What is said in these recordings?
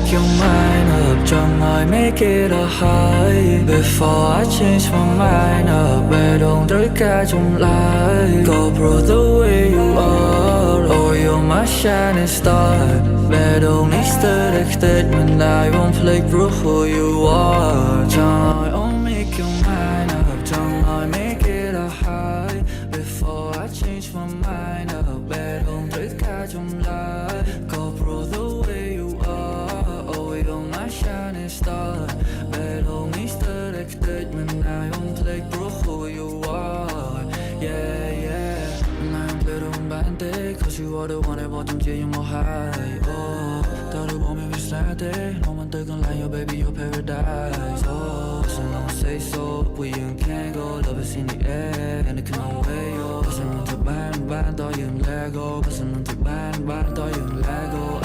make your mind up Chẳng ai make it a high Before I change my mind up Bé đông tới cả trong lại Go bro the way you are Oh you're my shining star Bé đông need started When I won't play bro who you are Chẳng ai I'll make your mind up Chẳng ai make it a high Before I change my mind up Bé đông tới cả trong lại Go bro the way you are Oh you're my shining star Bé đông need started When I won't play bro who you are Yeah yeah 난 때론 반대 Cause you are the one that brought them to you more high Oh 다들 보면 비슷할 때 너만 뜨거운 like your baby your paradise Oh so long say so We can't go love is in the air And it can no way oh Cause I'm to ban 더 you let go Cause I'm to ban 더 you let go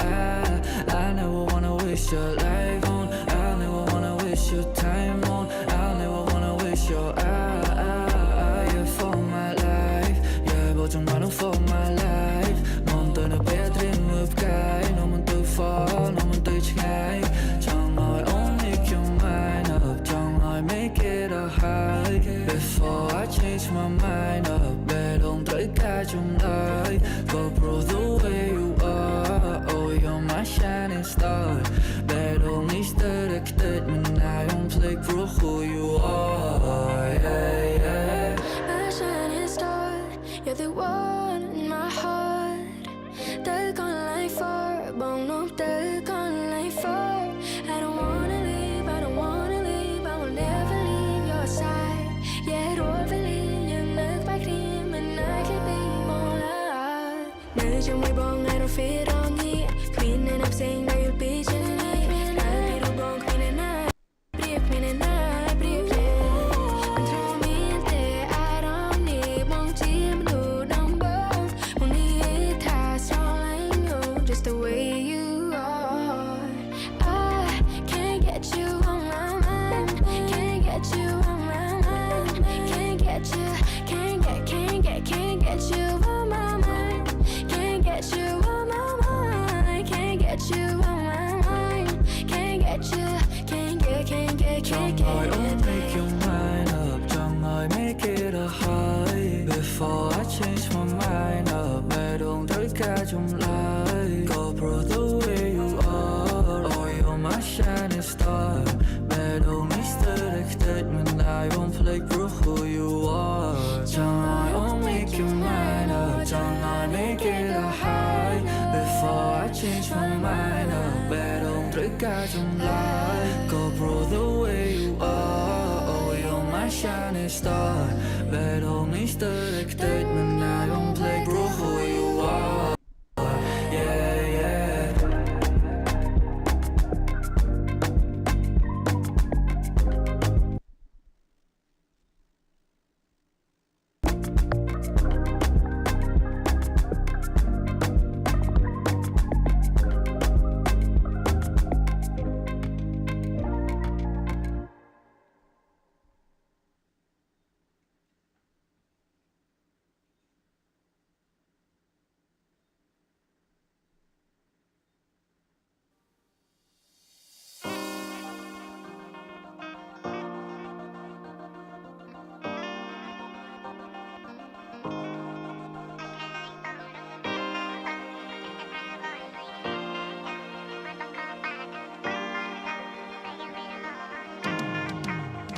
I never wanna waste your life on I never wanna waste your time on I never wanna waste your yeah for my life Yeah 보정 나는 for my life 넌 떠나 배드림 흡가이 너무 too far 너무 too 차이 정말 I'll make your mind up 정말 make it a high Before I change my mind up 배동 들까 좀 like Go bro the way you are Oh you're my shining star 배동 있을 when I don't play bro who you are yeah yeah My shining star You're the one in my heart Tới còn lại for bóng nốt tới còn lại for I don't wanna leave, I don't wanna leave I will never leave your side Yeah, đối với ly những nước bách đi mình ai khi bị mong lại Nơi trong mây bóng I don't fit on me Queen and I'm saying that you'll be tonight I be the bóng queen and I Brief me and I brief yeah Control me until I don't need bóng chim đủ đông bóng Muốn đi hết thả strong like you Just the way you are I can't get you on my mind Can't get you on my mind Can't get you, can't get you on my mind Can't get you on my mind Can't get you on my mind Can't get you, can't get 정말 I'll make your mind up 정말 make it a high Before I change my mind up 배동 들까 좀 like Go bro the way you are Oh you're my shining star 배동 있을 when I won't play bro who you are 정말 I'll make your mind up 정말 make it a high Before I change my mind up 배동 들까 좀 like Go bro the way you are Oh you're my shining star 배동 있을 when I won't play bro who you are Yeah yeah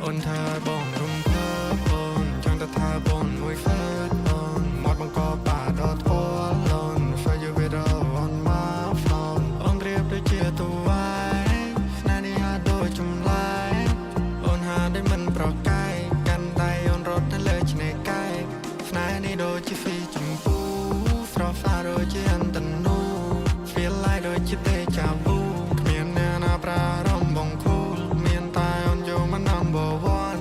ôn thơ bồn rung thơ ôn chẳng ta thơ bồn mùi phớt ôn mót bằng có bà đo thua lôn phải dù biết đâu ôn má phôn ôn riêng đôi chia tù ai nay đi hà đôi chung lại ôn hà để mình bỏ cayกันtay ôn rốtนั่นเลยchỉ này cay nay đi đôi chỉ phi chung phu phá phá đôi chỉ ăn tận nu feel like đôi chỉ tê chào vu miền nè na pra rong bong khu miền tai ôn dùมัน number one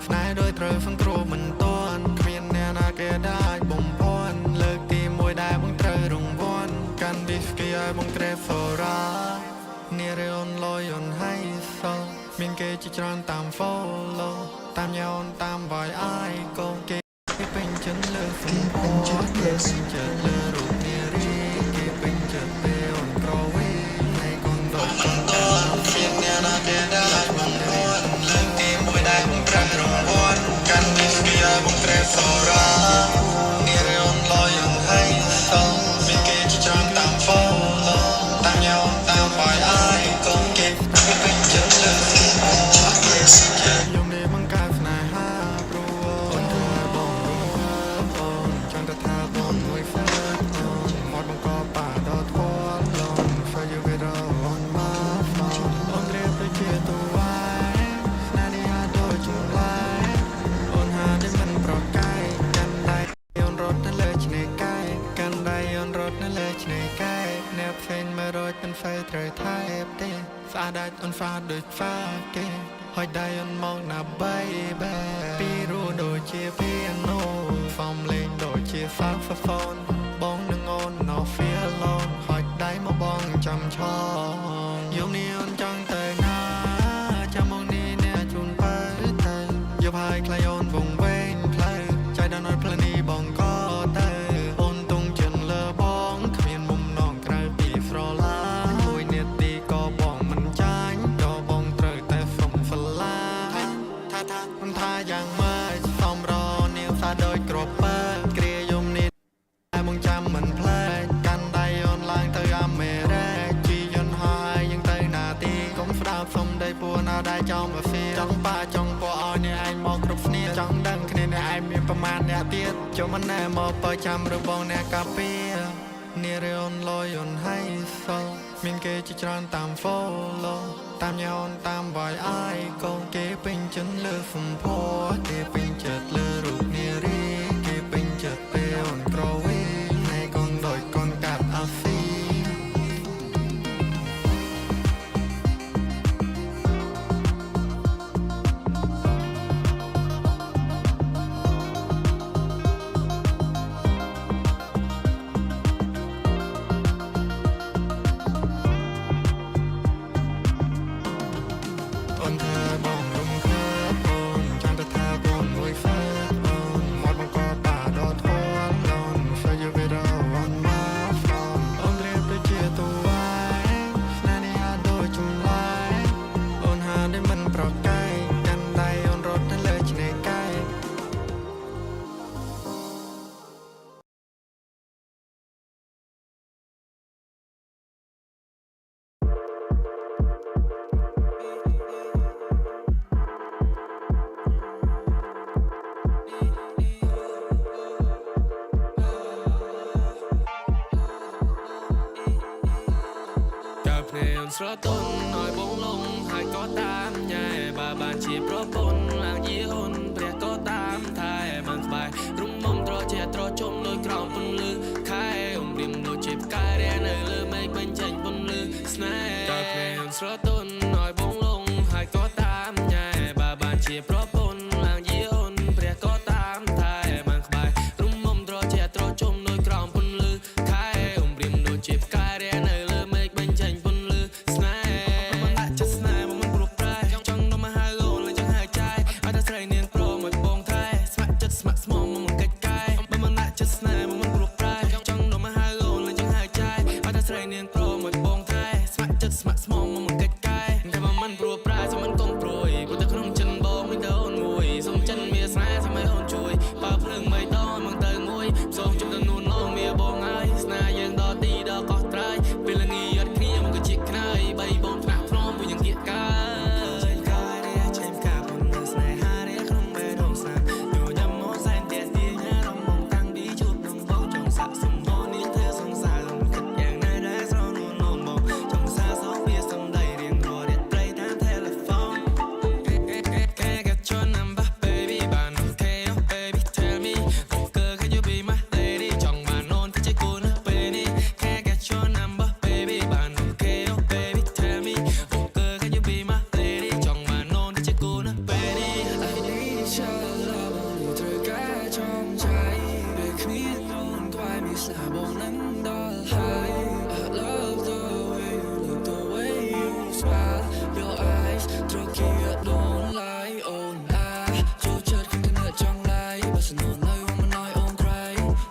ផ្នែកដោយត្រូវហ្វឹងគ្រូមិនទាន់គ្មានអ្នកណាគេដែរបំពេញលើកទី1ដែលបងត្រូវរង្វាន់កាន់ whisky ឲ្យបង grab fora នេះរយនលយនហើយសោមានគេជាច្រើនតាម follow តាមញ៉ោនតាម boy អាយកូនគេពេញចិត្តលើ Facebook គេពេញចិត្តលើរូបនារីគេពេញចិត្តពេលអូនក្រវីហើយកូនដកកូន សម្រាប់នារីអូនលយយ៉ាងហៃសោមានគេជាច្រើនតាម follow តាមញោមតាមបាយអាយកូនគេពេញចិត្តលើយំនេះបង្កើតស្នេហាព្រោះអូនធ្វើបងរំភើបអូនចង់តែថាបងមួយហ្វឺអូនមកបង្កបាដល់ធွာលន for you with on my phone អូនរៀបទៅជាតួវាយស្នេហ៍នេះហាដូចជាឡាយអូនហាដែលមិនប្រកាយកាន់ដៃអូនរត់ទៅលើឆ្នេរកាយកាន់ដៃអូនរត់ទៅលើឆ្នេរកាយអ្នកផ្សេងមើលរត់មិនហ្វេត្រូវថែបទេស្អាតដាច់អូនហ្វាដូចហ្វាគេហើយដៃអូនមកណា baby ពីរូដូចជា piano ហ្វមលេងដូចជា saxophone បងនឹងអូន no feel alone ហើយដៃមកបងចាំឆោយំនេះអូនចង់ទៅណាចាំមកនេះអ្នកជូនបើទៅយកហើយខ្លាយអូនវងវែងផ្លូវចៃដល់នៅផ្លូវនេះបងក៏ទៅអូនទងជិនលើបងគ្មានមុំនងក្រៅពីស្រឡាញ់មួយនាទីក៏បងមិនចាញ់ដល់បងត្រូវតែសុំស្រឡាញ់ថាមិនថាយ៉ាងម៉េចសំរនាងថាដូចក្របបើគ្រាយំនេះតែបងចាំមិនផ្លែកកាន់ដៃអូនឡើងទៅអាមេរ៉ាជីយន្តហើយยังទៅណាទីកុំស្ដាប់សុំដៃពួរណាដែរចង់មកសៀចង់ប៉ាចង់ពួរឲ្យអ្នកឯងមកគ្រប់គ្នាចង់ដឹងគ្នាអ្នកឯងមានប្រមាណអ្នកទៀតចូលមិនណែមកបើចាំរបងអ្នកកាពីនារីអូនលយអូនហៃសោមានគេជាច្រើនតាម follow តាមញោមតាមវាយអាយកូនគេពេញចិត្តលើសម្ផស្សគេពេញចិត្តលើរូបនារីគេពេញចិត្តពេលអូនក្រវីណែកូនដូចកូនកាត់អាស៊ីអូនធ្វើបងរំភើបអូនចង់តែថាបងមួយហ្វឺអូនមកបង្កបាដល់ធွာលន for you with on my phone អូនរៀបទៅជាតួវាយស្នេហ៍នេះហាដូចចម្លាយអូនហាដែលមិនប្រកាយកាន់ដៃអូនរត់ទៅលើឆ្នេរកាយกับเพลงស្រទន់ឲ្យបងលងហើយក៏តាមញ៉ែបើបានជាប្រពន្ធឡើងយាអូនព្រះក៏តាមថែបានក្បែររុំមុំត្រជាត្រជុំដោយក្រោមពន្លឺខែអមរៀមដូចជាផ្កាយរះនៅលើមេឃបញ្ចេញពន្លឺស្នេហ៍กับเพลงស្រទន់ឲ្យបងលងហើយក៏តាមញ៉ែបើបានជាប្រពន្ធឡើងយាអូនព្រះក៏តាមថែបានក្បែររុំមុំត្រជាត្រជុំដោយក្រោមពន្លឺខែអមរៀមដូចជាផ្កាយរះនៅលើមេឃបញ្ចេញពន្លឺស្នេហ៍មិនដាក់ចិត្តស្នេហ៍មិនព្រោះប្រែចង់នាំមកហៅអូនចង់ហៅចាយឲ្យតែស្រីនាងប្រមកបងថែស្ម័គ្រចិត្តស្ម័គ្រស្មងមកកិច្ចកាយមិនដាក់ចិត្តស្នេហ៍មិនព្រោះប្រែចង់នាំមកហៅអូនចង់ហៅចាយឲ្យតែស្រីនាងប្រមកបងថែស្ម័គ្រចិត្តស្ម័គ្រស្មងមកកិច្ចកាយតែមិនព្រោះប្រែសមមិនកុំព្រួយព្រោះតែក្នុងចិនបងមានតែអូនមួយសុំចិនមានស្នេហ៍សម័យអូនជួយបើភ្លើងមិនដល់មកទៅមួយសូមជុំទៅនួនឡងមានបងហើយស្នេហ៍យើងដល់ទីដល់កោះត្រៃពេលល្ងាចគ្នាមកក៏ជាខ្នើយបីបងថ្នាក់ព្រមមួយយ៉ាងគៀកកាយកាយរះចេញកាប់មិនស្នេហារះក្នុងបេះដូងសាញញ៉ាំមកសែនតែទីញ៉ារំងតាំងពីជួបនឹងបងចង់សាក់សំបោនេះធ្វើសង្សារគិតយ៉ាងណាដែរស្រនួនអូនបងចង់សាសោវាសំដីរៀងរាល់រាត្រីតាម telephone Can't get your number baby but okay oh baby tell me oh girl can you be my lady ចង់បានអូនទៅជាគូនៅពេលនេះ Can't get your number baby but okay oh baby tell me oh girl can you be my lady ចង់បានអូនទៅជាគូនៅពេលនេះ I need your love នេះត្រូវការចង់ใจពេលគ្មានអូនក្បែរមានស្នេហ៍បងនឹងដល់ហើយ I love the way you look the way you smile your eyes ត្រូវគេdon't lie អូនចូលចិត្តគ្នាចង់ lie បើសិនអូននៅមិនឲ្យអូនក្រៃ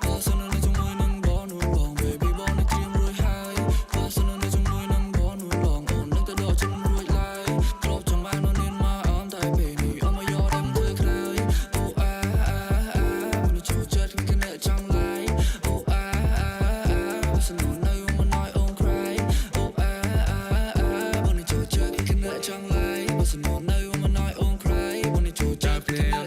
បើសិននៅជាមួយនឹងបងនោះបង baby បងនឹងត្រៀមរួចហើយបើសិននៅជាមួយនឹងបងនោះបងអូននឹងទៅដល់ជំរួចឡើយគ្របចង់បានអូនមានមកអមតែពេលនេះអូនមកយកដល់ធ្វើក្រោយអូ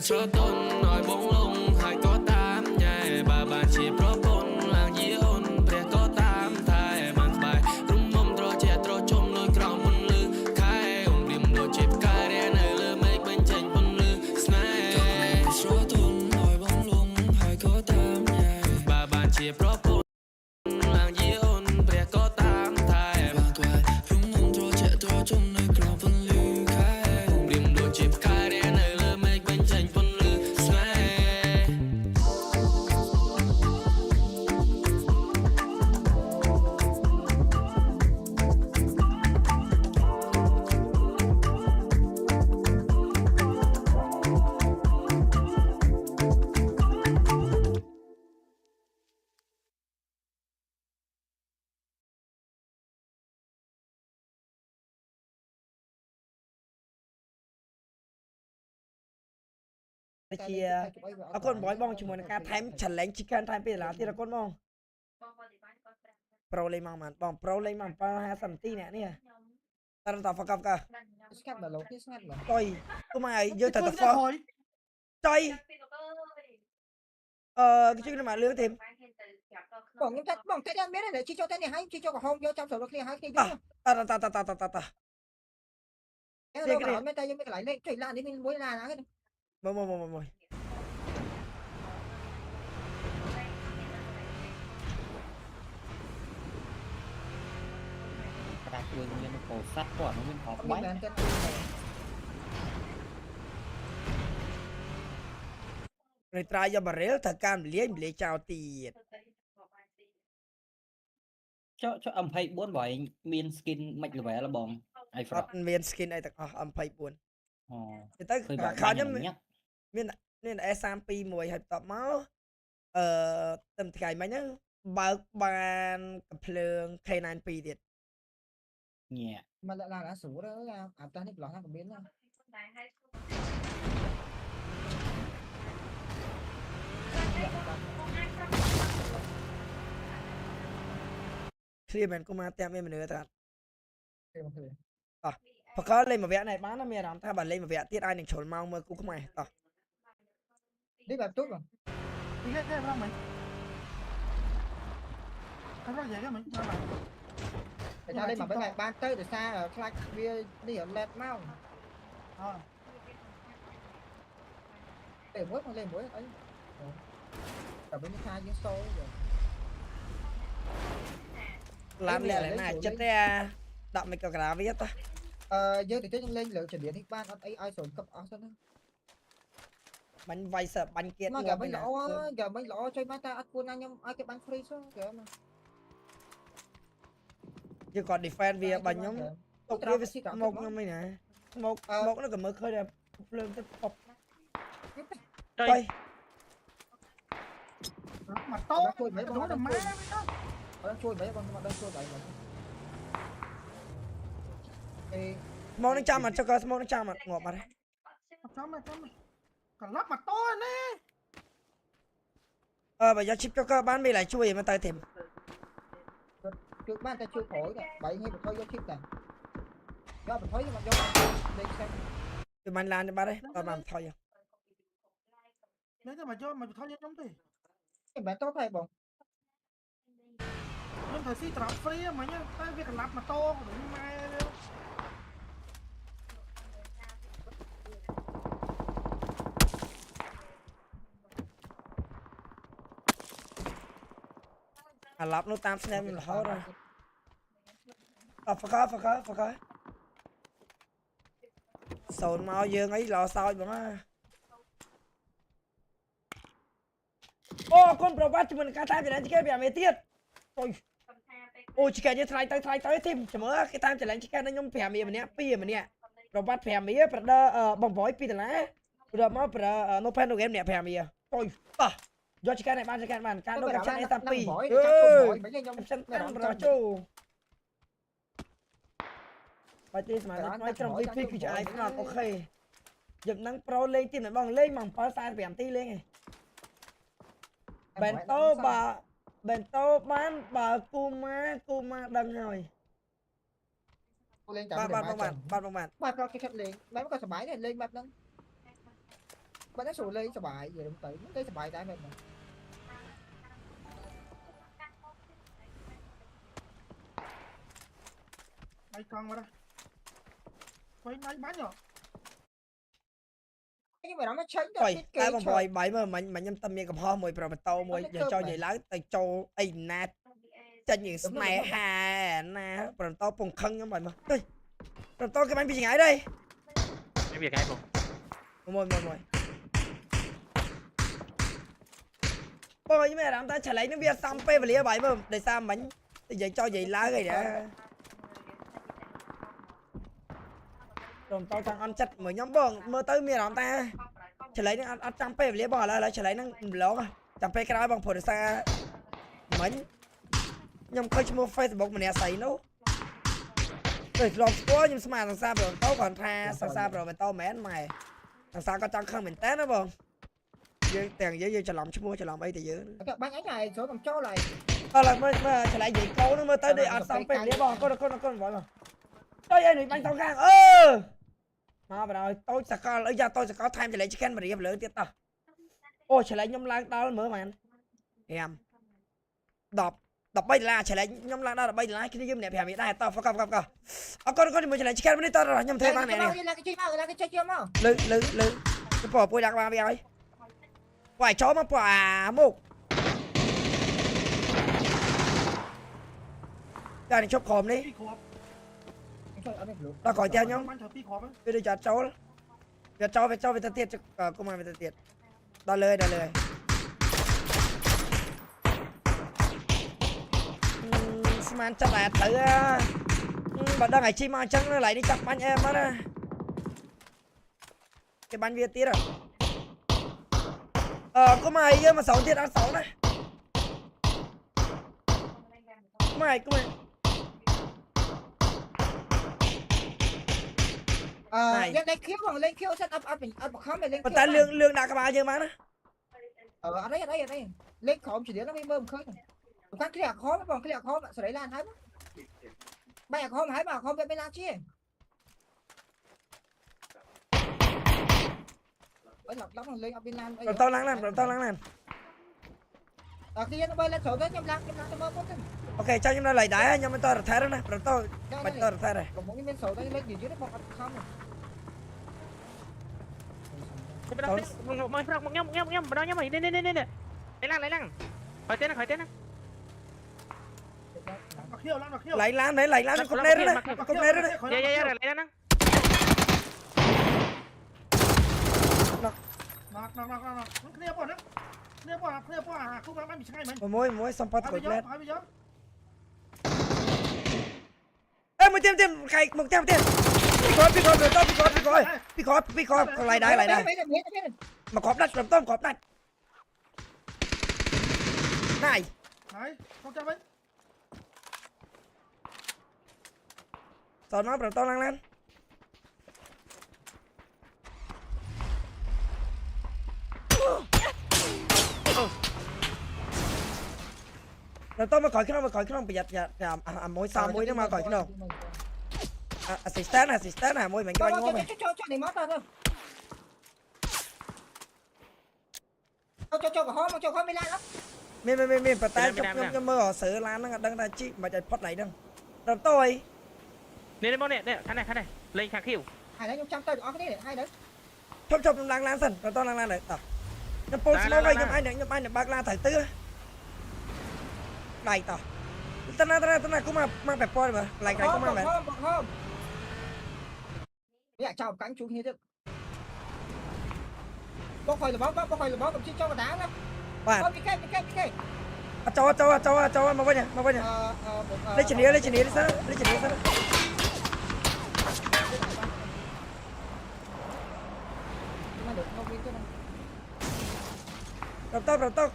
ស្រទន់ឲ្យបងលងហើយក៏តាមញ៉ែបើបានជាប្រពន្ធឡើងយាអូនព្រះក៏តាមថែបានក្បែររំមុំត្រជាត្រជុំលុយក្រោមពន្លឺខែអមរៀមដូចជាផ្កាយរានៅលើមេឃបញ្ចេញពន្លឺស្នេហ៍ ស្រទន់ឲ្យបងលងហើយក៏តាមញ៉ែ បើបានជាប្រពន្ធឡើងយាអូនព្រះក៏តាមថែ បានក្បែររំមុំត្រជាត្រជុំនៅក្រោមពន្លឺខែ រៀមដូចជាផ្កាយរានៅលើមេឃបញ្ចេញពន្លឺស្នេហ៍ ជាអរគុណបងបងជាមួយនឹងការថែម challenge chicken ថែម2ដុល្លារទៀតអរគុណបងប្រូលេងមកបានបងប្រូលេងមក750នាទីអ្នកនេះតើតើហ្វកក ស្ងាត់ដល់លោកនេះស្ងាត់ដល់ ចុយគុំឲ្យយើងទៅទៅហ្វចុយគឺជិះមកលឿងទេ បងខ្ញុំចាត់បងតែអត់មានទេជីចូលតែនេះហើយជីចូលក្រហមយកចាប់ស្រួលគ្នាហើយគ្នាយក តើ គេលោកអត់មានតែយើងមានកន្លែងលេខចុយឡាននេះមានមួយឡានហ្នឹង មក ប្រាក់ជួយមានពោស័ព្ទគាត់មានខោ អត់ បា មាន ញ់ មែនទេ រីត្រាយកបារ៉េលត្រូវការលាយចោលទៀត ចុះ24បើឯងមាន skin មិន level បងអី អ frog ត់មាន skin អីទាំងអស់ M24 អូ ទៅ ឃើញបើ ខោខ្ញុំ ញ៉ាំ មាន S32 មួយហើយបន្ទាប់មកតាមថ្ងៃមិញហ្នឹងបើកបានកំភ្លើង K92 ទៀត ញ៉ា មកឡានស្រួលអាតានេះប្រឡងហ្នឹងក៏មានដែរ clear មែនគុំមកតាមមានមនុស្សតា គេមកឃើញ បកលេងមួយវគ្គនេះបានណាមានអារម្មណ៍ថាបើលេងមួយវគ្គទៀតអាចនឹងជ្រុលម៉ោងមើលគូខ្មែរតោះ នេះបែបទុកបង Đi cái ra mày. Cái đó vậy đó mày. Ra mày. តែថាលេខមកបែបបានទៅដោយសារខ្លាចវានេះលេតមក Ờ. លេខមួយមកលេខមួយអីតែវិញថាយើងសូ ឡានលាក់ណាចិត្តទេដាក់មិនកក្រាវាតោះ យើងតិចយើងលេងលើចលៀននេះបានអត់អីឲ្យស្រួលកឹបអស់សិនណា បាញ់វាយសើបាញ់គៀត មកកាមិនល្អកាមិនល្អជួយមកតែអត់គួរណាខ្ញុំឲ្យគេបាញ់ free សោះគេមក យើងក៏ defend វាបាញ់ខ្ញុំទុកវាវាមកខ្ញុំឯណាមកនោះក៏មើលឃើញតែភ្លើងទៅពប់ទៅ Mà to. Thôi mấy Đúng con là má. má. អត់ជួយmấy con mà đâuជួយmấy con អេ មកនឹងចាំអត់ចុះក៏មកនឹងចាំអត់ងាប់អត់ Cho mày cho mày. Cả lắp mà to nè. បើយក chip ចុះក៏បានមានlạiជួយមកទៅthêm ជួយបានតែជួយក្រោយតែបីហេបន្ថយយក chip តែយកបន្ថយមកយកលេខxem គឺបាញ់ឡានទៅបាត់ទេអត់បានថយ Đấy mà cho mày thôi nhóm thì. គេមិនតោះតែបង Nhóm thời si trọc free mà nhá. Tại vì cả lắp mà to đúng mày. អាឡាប់នោះតាមស្នែមរហូតអត់ហ្វកសូនមកយើងអីឡោសោចបងណាអូកូនប្រវត្តិជាមួយនឹងការតាមចលែងគេវាមានទៀតអូជីកែយើងថ្លៃទៅធីមចាំមើលគេតាមចលែងគេខ្ញុំ5ម្នាក់2ម្នាក់ប្រវត្តិ5ប្រដបងប្រយ2ដុល្លារប្រមកប្រ no pen no game អ្នក5អុយតោះយកជីកែនេះបានការដូរកាប់ចាក់ S32 អើយខ្ញុំ ខ្ញុំតាមរជូបាច់ទេស្មានមកក្រុម VP គឺជា iPhone អូខេយកនឹង Pro លេងទៀតមិនបងលេងមក7:45នាទីលេងឯង Bentoបានបើគូម៉ាដឹងហើយ លេងតាម បាទ បាទប្រកគេខិតលេងបែបក៏សុបាយដែរលេងបែបហ្នឹង bạn đã sổ lên sờ bài giờ đúng tới cái sờ bài tay mình Mày con vào đây. Quay máy bán nhở. cái mà nó tránh Ôi, cái ai bằng bòi bảy mà nhâm tâm như gặp ho mùi bờ tàu mùi giờ cho vậy lái tay châu ai nát cho những mày hà nè bờ tàu bùng khăn như vậy mà ơi bờ tàu cái bánh bị gì ngái đây cái việc ngay không mùi bòi như mẹ làm ta trả lấy những việc xong phê và lía bảy mà để sao bánh thì giờ cho vậy lá rồi đã rồi tao chẳng ăn chặt mới nhóm bông mơ tới mẹ làm ta trả lấy nó ăn trăm phê và lía bò lại trả lấy nó lỗ trăm phê cái đó bằng phổ xa mình nhom khơi mua Facebook mình nè xài nó rồi lọt quá nhưng mà thằng xa rồi tao còn tha thằng xa rồi mình tao mẹ mày thằng xa có chẳng không mình té nó không dư tiền dư cho lòng chứ mua cho lòng ấy thì dư bánh ấy này số cầm cho này là mới trở lại gì câu nó mới tới đi ăn xong phê đĩa bò con gọi mà tôi ấy này bánh tao gang mà bà rồi tôi sẽ có lấy ra tôi sẽ có time trở lại chicken mà đi lượng tiếp tao ôi trở lại nhom lang tao mở màn em đọc bay là trở lại nhom lang đó là bay là cái game này phải bị đai tao phải không con mình trở lại chicken mới tao rồi nhom thêm ăn này nè lư cái bỏ bôi đặc ba bây giờ quải chó mà quả mục ra này chốt khom đi tao khỏi theo nhóm bây giờ cho cháu về ta tiệt cho công an về ta tiệt đòi lời man chắc là tự bạn đang ngày chi mà chắc nó lại đi chặt bánh em á cái bánh việt tiết rồi có mày mà 6 tiết ăn 6 này mày lên khiêu set up không mày lên ta lương đã các bạn chưa mà nó ở đây lên khóm chỉ đến nó mới bơm khơi cái kia khó mà còn cái khó mà sẽ lấy lan hái bây giờ không hái mà không bên lan chi ấy lọc lắm lên bên lan rồi tao lắng lên khi nó bay lên sổ tới nhâm lăng cho mơ bớt ok cho nhưng nó lại đá nhưng mà tao là thay đó nè rồi tao bạch tao là thay này còn mỗi bên sổ tới lên gì dưới nó bọc không mày một nhau vào đó nhá mày nè lấy lăng khỏi tên nó lấy láng cục này đó nè dạ lấy lăng môi xong phát cột lên ê một thêm cái một thêm bị khó còn lại đây mà cọp đất làm tôm cọp đất này sau nó làm tôm lăng lên rồi tôi mà khỏi cái nó bị giật môi sao môi nó mà khỏi cái nào assistant nè môi mình cái bánh ngon mày cho này mót ra thôi cho cả khó mới lan lắm miền bờ tay trong mơ ở sử lan nó đang ra chi mà chạy phốt lại đâu rồi tôi nè khán này lên khạc khiu hai đấy trong tay có cái này hai đấy chop lan dần rồi tôi lan lại nó post nó gây cho ai này bạc la thử tư đầy tao tên này cũng mang bẹp poi mà lại cái cũng mang bẹp không dạ chào cánh chú như thế bóc phải là bóc cầm chiếc cho vào đá lắm bạn PK cho mà quay nhỉ lấy chỉnh đi sao rồi tao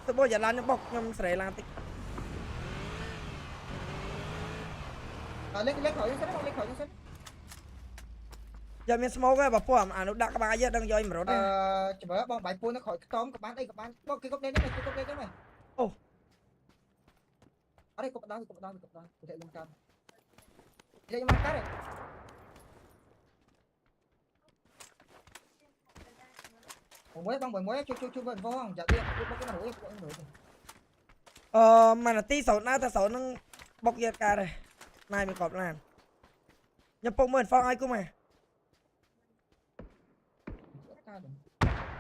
tôi bây giờ lan nó bọc nhom sợi lan tích lên khỏi sân giờ mình smoke cái bà phô nó đặt các bạn giờ đang doi mà rồi đấy chỉ mới bong bảy phun nó khỏi tóm các bạn bong cái cốc lên đấy mày ô ở đây cục đó có thể lên cam đây mà cá này mới băng mới chui bên phong dạ đi bóc cái mũi mà tí sầu na ta sầu nó bọc giật cả rồi này mình cọp làm nhập bông mền phong ai cũng mà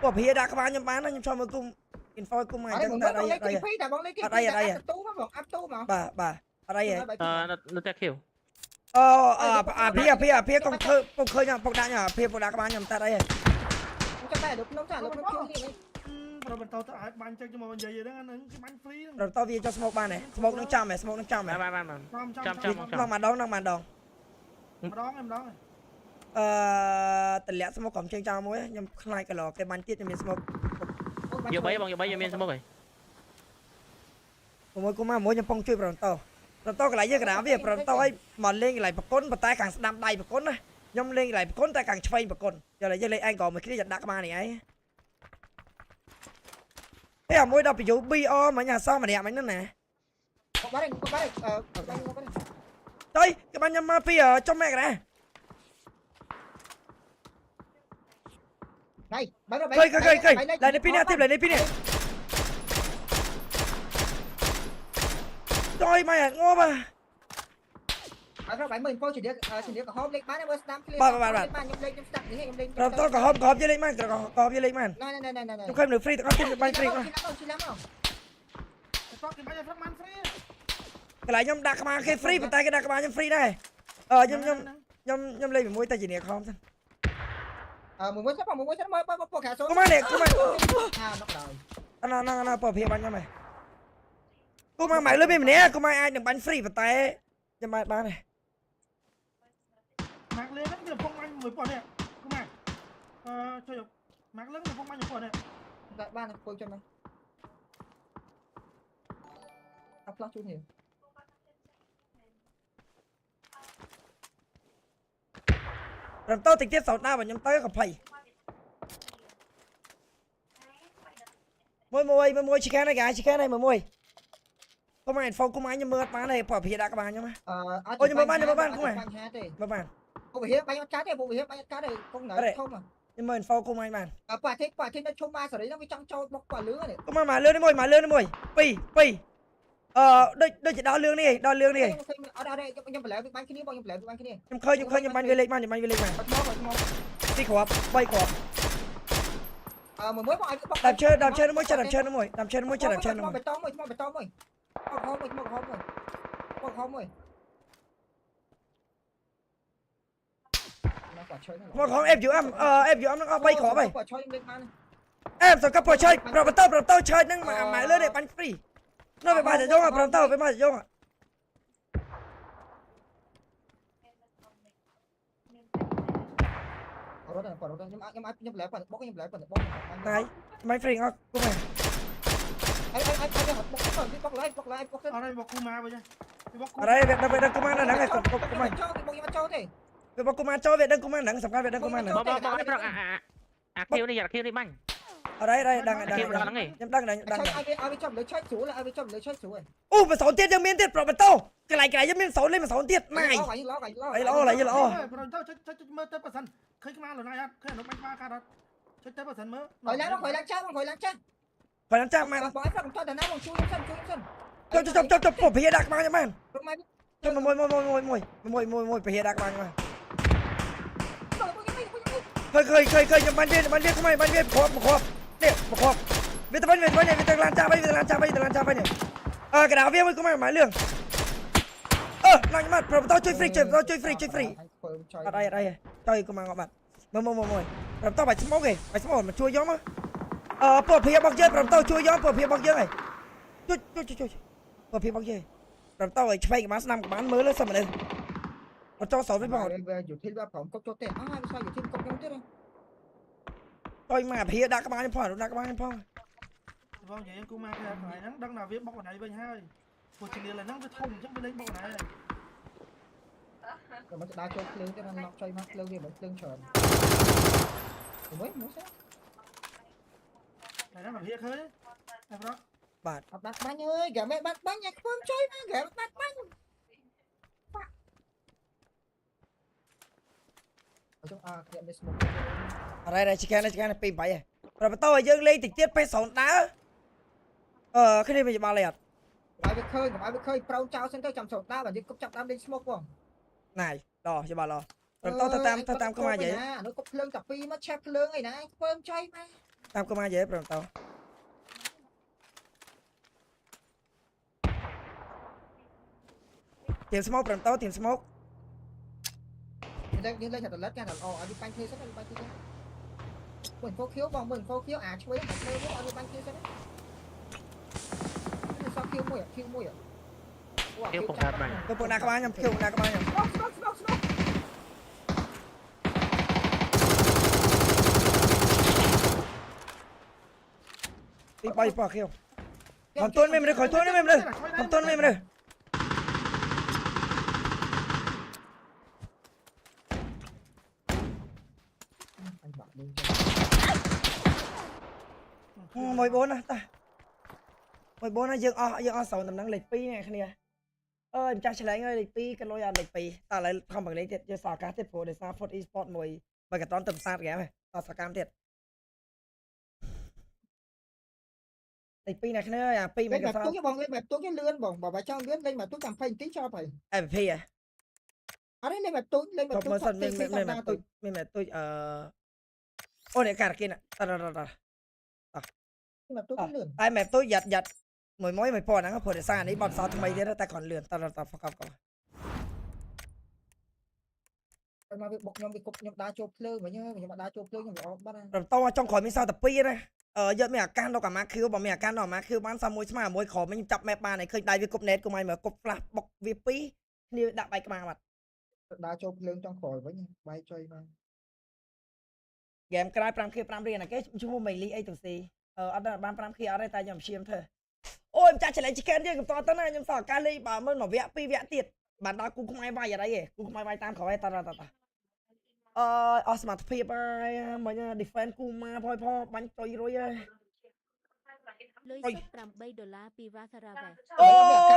bỏ phía đã các bạn nhập bán nó nhập cho mình cung in phôi cung mà chẳng tại đây bà ở đây nó tẹt kiểu phía con khơi nhá bọc đá nhá phía bọc đá các bạn nhập tại đây rồi bên tàu ta bán chơi cho mà mình vậy đó anh cái bánh free rồi tao về cho smoke ban này smoke nó trăm này ba nó mà đón em đón tình lẽ smoke còn chơi cho mối nhưng không ai cái lò cái bánh tiết cho mình smoke vô bấy vô miên smoke rồi mối cũng mà mối nhầm phong chui rồi tao cái lại với cái đám việc rồi tao ấy mà lên cái lại bật côn bật tay càng đâm đầy bật côn này nhom lên lại bật côn tay càng chơi bật côn giờ lại với lại anh còn một cái giật đá ma này ấy thế à mối đâu bị dụ bio mà nhà sao mà đẹp anh nữa nè đây cái ban nhâm mafia trong mẹ cái này cây lại đây pin tiếp lại đây pin này rồi mày ngon mà bạn mình coi chỉ được có hôm lên bán em rồi tao có hôm với lên man có hôm với lên man này tôi không được free tao không được ban free cái lại nhom đặc mà cái free bên tay cái đặc mà nhom free đây nhom lên mũi tay chỉ nè không mình muốn sắp mới bỏ cả số có mà nè nó nó bỏ phía ban cho mày cô mang mày lên bên nè cô mang ai đừng bắn free bên tay cho mày ba này mạc lên nó phong anh mới bỏ nè cô mày chơi được mạc lớn phong anh mới bỏ nè lại ba này coi cho mày upload chút nhiều rồi tao tình tiết sáu ta và nhắm tới gặp thầy môi chỉ cái này mà môi có mày phong có mày nhưng mưa bán này bỏ phía đã các bạn nhá ôi nhưng mà bán không mày mà bán cô phải hiếp bay cá đây bộ hiếp bay cá đây không nở không mà nhưng mà phong có mày bán quả thế nó chôm ma sau đấy nó mới trong cho bọc quả lứa này có mà lươn đi môi pi đây chỉ đo lương đi ở đây nhưng mà lại bán cái này bao nhiêu lại bán cái này nhưng khơi nhưng bán về lên mà đi khóa bay khóa mà mới bỏ đạp chơi nó mới chơi mà bê tông rồi mà không em giữ âm nó bay khóa vậy em sao cấp bỏ chơi rồi bắt tao chơi nhưng mà mãi lên để bắn free nó phải ba giờ à tao phải ba giờ à này máy free ngon cô mày ở đây bọc kuma bây giờ ở đây việc đang kuma nắng này bọc kuma việc bọc kuma cho việc đang kuma nắng sắm cái việc đang kuma nắng kêu đi banh ở đây đang mà 6 tiếtยังមានទៀតប្រាប់បន្តកន្លែងยังមាន0លេខមក0ទៀតណៃឡោមើលទៅប៉ះសិនឃើញខ្មៅលណៃអត់ឃើញអនុបាញ់បាកាត់អត់ជួយទៅប៉ះសិនមើល khỏiឡើងចាស់ phải làm chắc mà បងអត់ខ្ញុំទៅណាបងជួយសិន ចុះពហិដាក់ក្បាលចាំបានចុះមួយពហិដាក់ក្បាលមកเคยจะบันเดียทำไมบันเดียขอบเนี่ยขอบวิตามินวิตาลันจ้าไปเนี่ยกระดาษเวียมันก็ไม่หมายเรื่องนั่งมาเราต้องช่วยฟรีอะไรช่วยก็มาบัดมาเราต้องไปสมองไงไปสมองมันช่วยย้อมมั้งปวดเพียบางเยอะเราต้องช่วยย้อมปวดเพียบางเยอะไงช่วยปวดเพียบางเยอะเราต้องไปช่วยกับมาสนามกับบ้านมือแล้วสมัยนึงเราต้องสอนไปบอก อยู่ที่ว่าผมก็โจเตะไม่ใช่อยู่ที่ก็ยังที่เลย tôi mà phía đã các bạn phong vâng vậy cô ma cái phải nắng đăng nào viết bóc vào này bên hai một chỉ là nắng với thông chắc bên đây bóc này rồi mình đa cho lương cho nên nó chơi mắt lương gì mình lương trời mới sao này nó là viết hơi em đó bạn bắt bánh ơi gà mẹ bắt bánh nhạc không chơi mà gà bắt bánh ở trong nhận đây một ở đây chicken này pin bảy rồi bắt đầu dương lên thì tiết pe sồn đá cái này mình bao lẹt កុំឲ្យវាឃើញប្រោចោលសិនទៅចាំសូតាបើយើងគប់ចាប់តាមលេង smoke បង này đỏ cho bà lo rồi tao tam cơ ma vậy អានោះគប់ភ្លើងតែពីរមកឆេះភ្លើងអីណាធ្វើចៃមក tam cơ ma vậy rồi tao tìm smoke rồi tao tìm smoke យើងលេងតែតលិតគេដល់ឲ្យវាបាញ់គ្នាសិនឲ្យបាញ់គ្នាមើល 4Q បងមើល 4Q អាឆ្វេងមកភ្លើងឲ្យវាបាញ់គ្នាសិននេះសោះ Q មួយ Q ผมครับมัน tôi buồn nạc các bạn nhầm kêu buồn nạc các bạn nhầm smoke đi bay bỏ kêu còn tuôn mềm đây khỏi tuôn mềm đây còn tuôn mềm đây mười bốn à ta 14យើងអស់សូនតំណែងលេខ2នេះគ្នាអើយម្ចាស់ឆ្លងអើយលេខ2ក៏លុយអត់លេខ2តើឥឡូវខំបង្លេខទៀតយកសកាទៀតព្រោះដោយសារ Foot Esport មួយបើកតនទៅផ្សារហ្គេមតសកម្មទៀតលេខ2នេះគ្នាអា2មិនក៏សោះ បងលេងបែបទូចលឿនបងបើចង់លឿនលេងបែបទូចចាំ20នាទីចប់ហើយ MVP អត់លេងបែបទូចលេងបែបទូច មានបែបទូចអូនេះការគិនតរបែបទូចលឿន តែបែបទូចយ៉ាត់មួយប៉ុណ្ណឹងព្រោះដោយសារនេះបបសោថ្មីទៀតតែគ្រាន់លឿនតហ្វកក មកវាបុកខ្ញុំវាគប់ខ្ញុំដើរចូលភ្លើងវិញខ្ញុំដើរចូលភ្លើងខ្ញុំវាអត់បាត់ រំតោចង់ក្រោយមានសោតែ2ណាយកមានអាកាសនៅកាម៉ាខៀវបើមានអាកាសនៅអាម៉ាខៀវបានសាមួយស្មើមួយក្រោយខ្ញុំចាប់មេបានហើយឃើញដៃវាគប់ណេតកុំឲ្យមើលគប់ flash បុកវា2គ្នាដាក់បែកក្បាលបាត់ ដើរចូលភ្លើងចង់ក្រោយវិញបែកចុយមក ហ្គេមក្រោយ 5K 5រៀលណាគេឈ្មោះមេលីអីទៅស៊ីអត់បាន 5K អត់ទេតែខ្ញុំព្យាយាមធ្វើអូយម្ចាស់ឆ្លេង chicken យើងកំតទៅណាខ្ញុំសល់ការលេងបើមើលមួយវគ្គ2វគ្គទៀតបានដល់គូខ្មែរវាយអីទេគូខ្មែរវាយតាមក្រោយតអស់សមត្ថភាពហើយមិញ defense គូមកផយបាញ់ចុយរួយហើយ លុយ$8ពីវ៉ាសារ៉ាវ៉េ អូ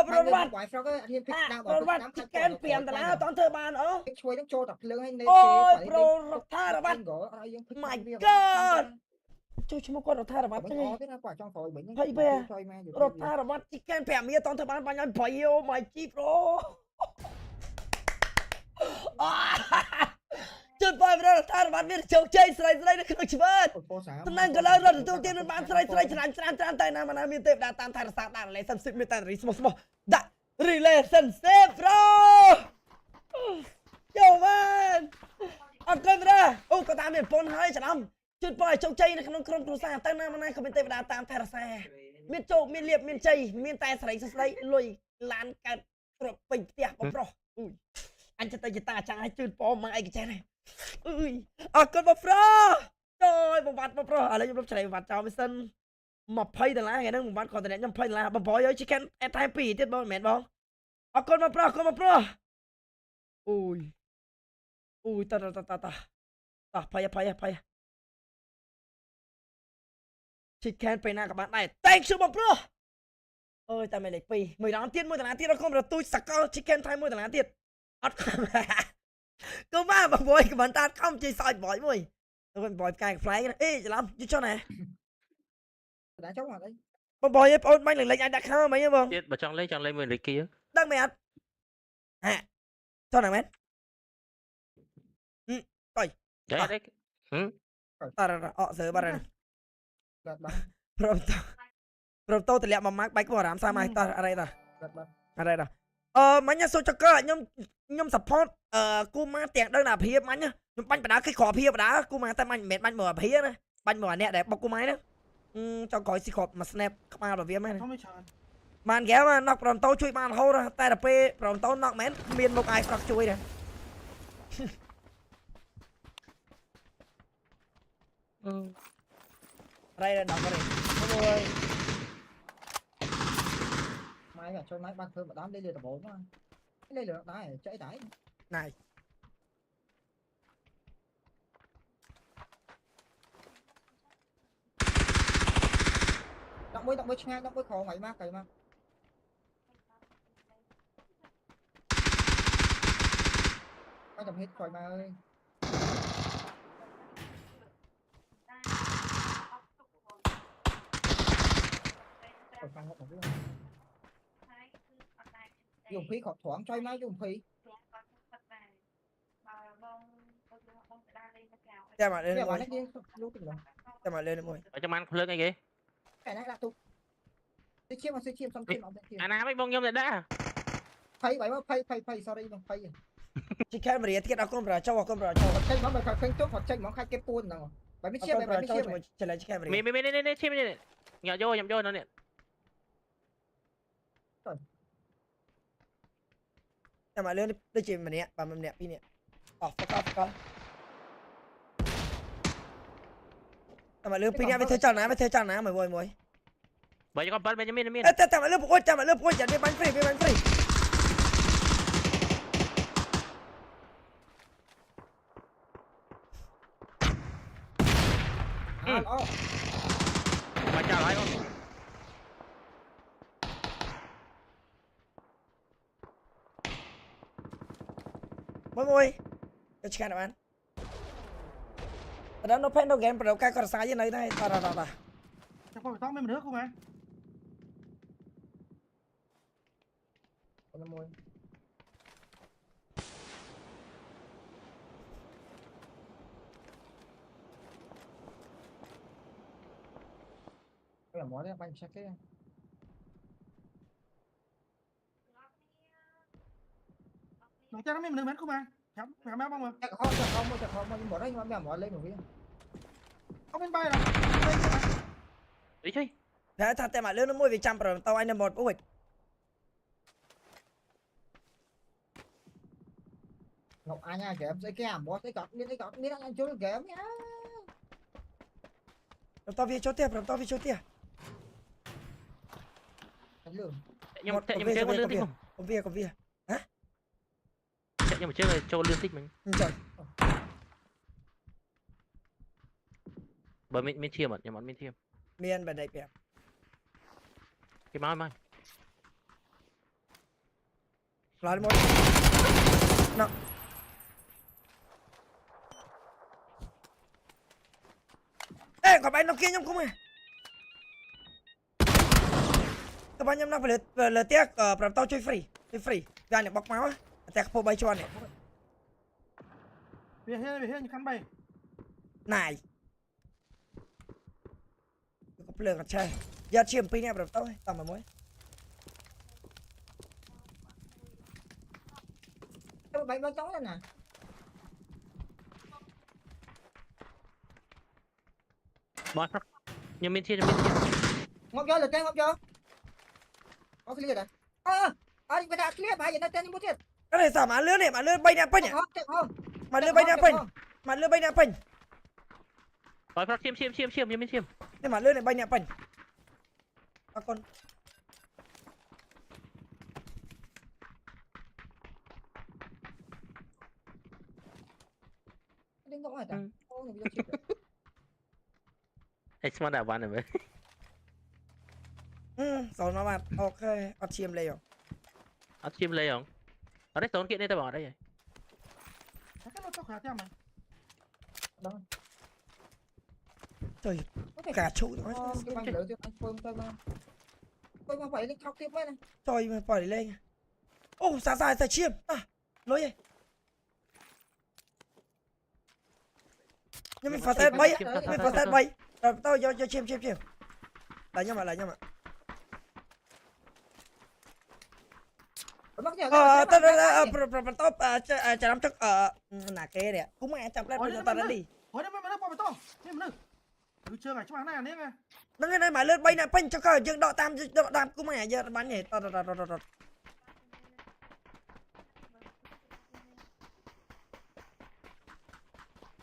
ប្រវត្តិ វាយហ្វ្រកអត់ហ៊ានភិកដើម ប្រវត្តិ chicken 5ដុល្លារអត់ធ្វើបានអូ ជួយនឹងចូលតែភ្លើងឲ្យនេត អូយប្ររដ្ឋារវត្ត My God ជួយឈ្មោះគាត់រដ្ឋារវត្តទេ ទេណាគាត់ចង់ក្រោយវិញ រដ្ឋារវត្ត chicken 5មាសអត់ធ្វើបានបាញ់ឲ្យប្រៃអូ my G bro ជឿបើរដ្ឋារវត្តមានជោគជ័យស្រីនៅក្នុងជីវិតតំណែងកន្លងរដ្ឋទទួលទានបានស្រីច្រើនតែណាមានទេវតាតាមថែរក្សាដាក់ relationship មានតែរីស្មោះដាក់ relationship bro យោមែនអត់គិតទេអូក៏តាមមានប៉ុនហើយច្រឡំជឿបើជោគជ័យនៅក្នុងក្រុមគ្រួសារទៅណាក៏មានទេវតាតាមថែរក្សាមានជោគមានលៀបមានជ័យមានតែស្រីសស្ដីលុយឡានកើតគ្រប់ពេញផ្ទះបងប្រុសអូយអញចិត្តទៅតាចាំឲ្យជឿប៉មកអីក៏ចេះដែរអើយអរគុណបងប្រុសចូលបំបត្តិបងប្រុសឥឡូវខ្ញុំរំឆ្លេងបំបត្តិចោលមិនសិន$20ថ្ងៃហ្នឹងបំបត្តិគាត់តែខ្ញុំ$20បងប្រុសយក chicken អេតថែម2ទៀតបងមិនមែនបងអរគុណបងប្រុសអូយតភ័យ chicken ពេលណាក៏បានដែរ thank you បងប្រុសអើយតែមិនលេខ2មួយដងទៀតអរគុណរទូចសកល chicken ថែម1ដុល្លារទៀតអត់កុំមកបងកមិនតាខំជិះសើចបយមួយទៅបយផ្កាយផ្លែអេច្រឡំយូរចុះណាដាក់ចុះអត់អី បងបងប្អូនបាញ់លេងអាចដាក់ខោមិនហ៎បង ទៀតបើចង់លេងមួយលេខគី ដឹងមែនអត់ចុះណាមែនទៅ ចេះទេ តារអសើបាត់ហើយ បាទបាទ ប្រមតោតម្លាក់មួយម៉ាក់បែកអារម្មណ៍សាមតអីតា បាទ អរេតាមិញសូចកខ្ញុំ support គូម៉ាទាំងដឹងតែអាភិបមិញខ្ញុំបាញ់បដាគេគ្រាប់ភិបបដាគូម៉ាតែមិញមិនមែនបាញ់មើលអាភិបណាបាញ់មើលអាអ្នកដែលបុកគូម៉ាហ្នឹងចង់ក្រោយស៊ីគ្រាប់មួយ snap ក្បាលរបស់វាមែន ខ្ញុំមិនច្រើន បានហ្គេមណុកប្រមតោជួយបានរហូតតែដល់ពេលប្រមតោណុកមែនមានមុខអាយហ្វ្រកជួយដែររ៉ៃដល់គាត់ទេអូយ ម៉ៃជួយម៉ៃបានធ្វើម្ដងលេងលឿនដំបូងហ្នឹងលេងលឿនដែរចេះដែរ ណៃ ដាក់មួយឆ្ងាយដាក់មួយក្រោមហ្នឹងមកកៃមកអត់ចាំហេតុក្រោយមកអើយ dùng phí khọt thoáng chơi máy dùng phí Xem mà lên cái môi. bạn ấy lúc tỉnh rồi Xem mà lên môi. ở trong ăn lưng cái gì cái này là tụ cái chiêm xong chiêm anh em mấy bông nhôm này đã phay vậy mà phay sorry mà phay Chicken mà đi tiết áo con bra cho con bra cho. chơi món mà khơi chốt hoặc chơi món khai cái pôn nào vậy mới chiêm Con vậy bra mới cho chiêm chúng mình chơi lại chicken mà đi. mi nè chim nè nhào vô nó nè Xem mà lên đi chìm mà nè, bà mình nè, pin nè. Off. Xem mà lên pin nè, với theo chân nè, mày mồi. bởi cho con bắn bên cho mi Ê, xem mà lên bôi, chẳng đi bắn free. mà chào lại không Môi. Cho chicken nào ăn. Ở đó nó pen đâu game, đầu cái còn sai như này đây, ta. Chắc có phải tóc mấy mình nước không à? cái là món đấy bánh chắc cái Nó chắc nó mấy mình nước không à? Chấm má bông mà. chắc không nhưng món đấy mà mèo món lên một cái Không bên bay rồi. đi chơi Đấy, thật mà lên nó môi vì trăm rồi, tao anh là một bôi. Ngọc ai nha kém cái hàm boss cái cọt miếng anh chú kém nhá Tao vi chốt tiếp. anh lường nhưng mà chơi con lương tích không Còn vi. Hả? nhưng mà chơi rồi cho lương tích mình Trời. bởi mình chiêm nhưng mà mình chiêm Miền bên đây kìa. cái mai Lại một. Nó. Ê, có bạn nó kia nhông không à? Các bạn nhâm nó phải lừa tiếc bảo tao chơi free. Ra này bọc máu á. Tẹt phô bay cho này. Về hết như khăn bay. Này. Có lừa gạt chơi. Giờ chiếm pin em bảo tao ấy, tao mà mới. cái bánh bánh trống này nè bó nhưng mình chia ngọc vô lực ngọc vô có clear rồi đi cái đã clear bài giờ nó tên bút thiệt Cái này sao mà lừa này, mà lừa bay nè pin nhỉ? Mà lừa bay nè pin. bó chiêm nhưng mình chiêm Nhưng mà lừa này bay nè pin. Các con. Đừng có hỏi ta It's one that one rồi Rồi nó bạn. Ok, ở chiếm lấy rồi. ở chim lê không ở đây tốn kiện đây tao bỏ đây rồi Cái nó tóc khá theo mày. Trời, cả trụ nó. cái bánh lửa anh phơm tôi mà phải lên khóc tiếp với này Trời mà phải lên. Ô, dài chiêm. À, lối này. Nhưng mình phải test bay. Rồi tao cho chiêm. Lại nhau mà. Tao chả nắm chắc nà kê nè. Cũng mẹ chậm lên cho tao đã đi. Hỏi đây mấy mình nước bao to. Mấy mình nước. Cứ chơi ngày chúng này nghe. Nó nghe này mà lên bay nè pin cho coi dương đọ tam cũng mẹ giờ bắn nhảy tao.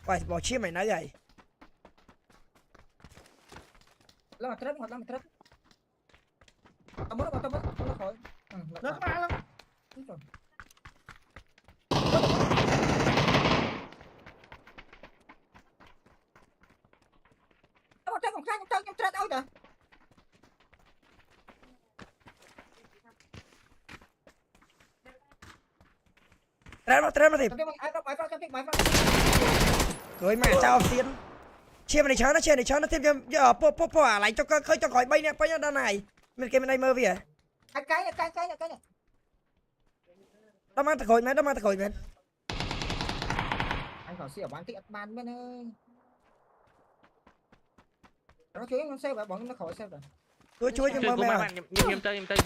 Vậy bỏ chiêm mày nói vậy. Lo trap tao mất nó khỏi Nước ba lắm. Tao trong trap đâu kìa Trap nó tìm. Rồi mà chào tiến. Chia này chớ nó thêm cho po lại cho khơi cho khỏi bay nè, bay ra này. bên kia bên đây mơ vì à cái này đó mang thật hồi mẹ đó mang thật hồi mẹ anh khỏi xỉu bán tích ban bên ơi nó chơi nó xe bọn nó khỏi xe rồi tôi chui cho Chơi mơ của mẹ bạn nhầm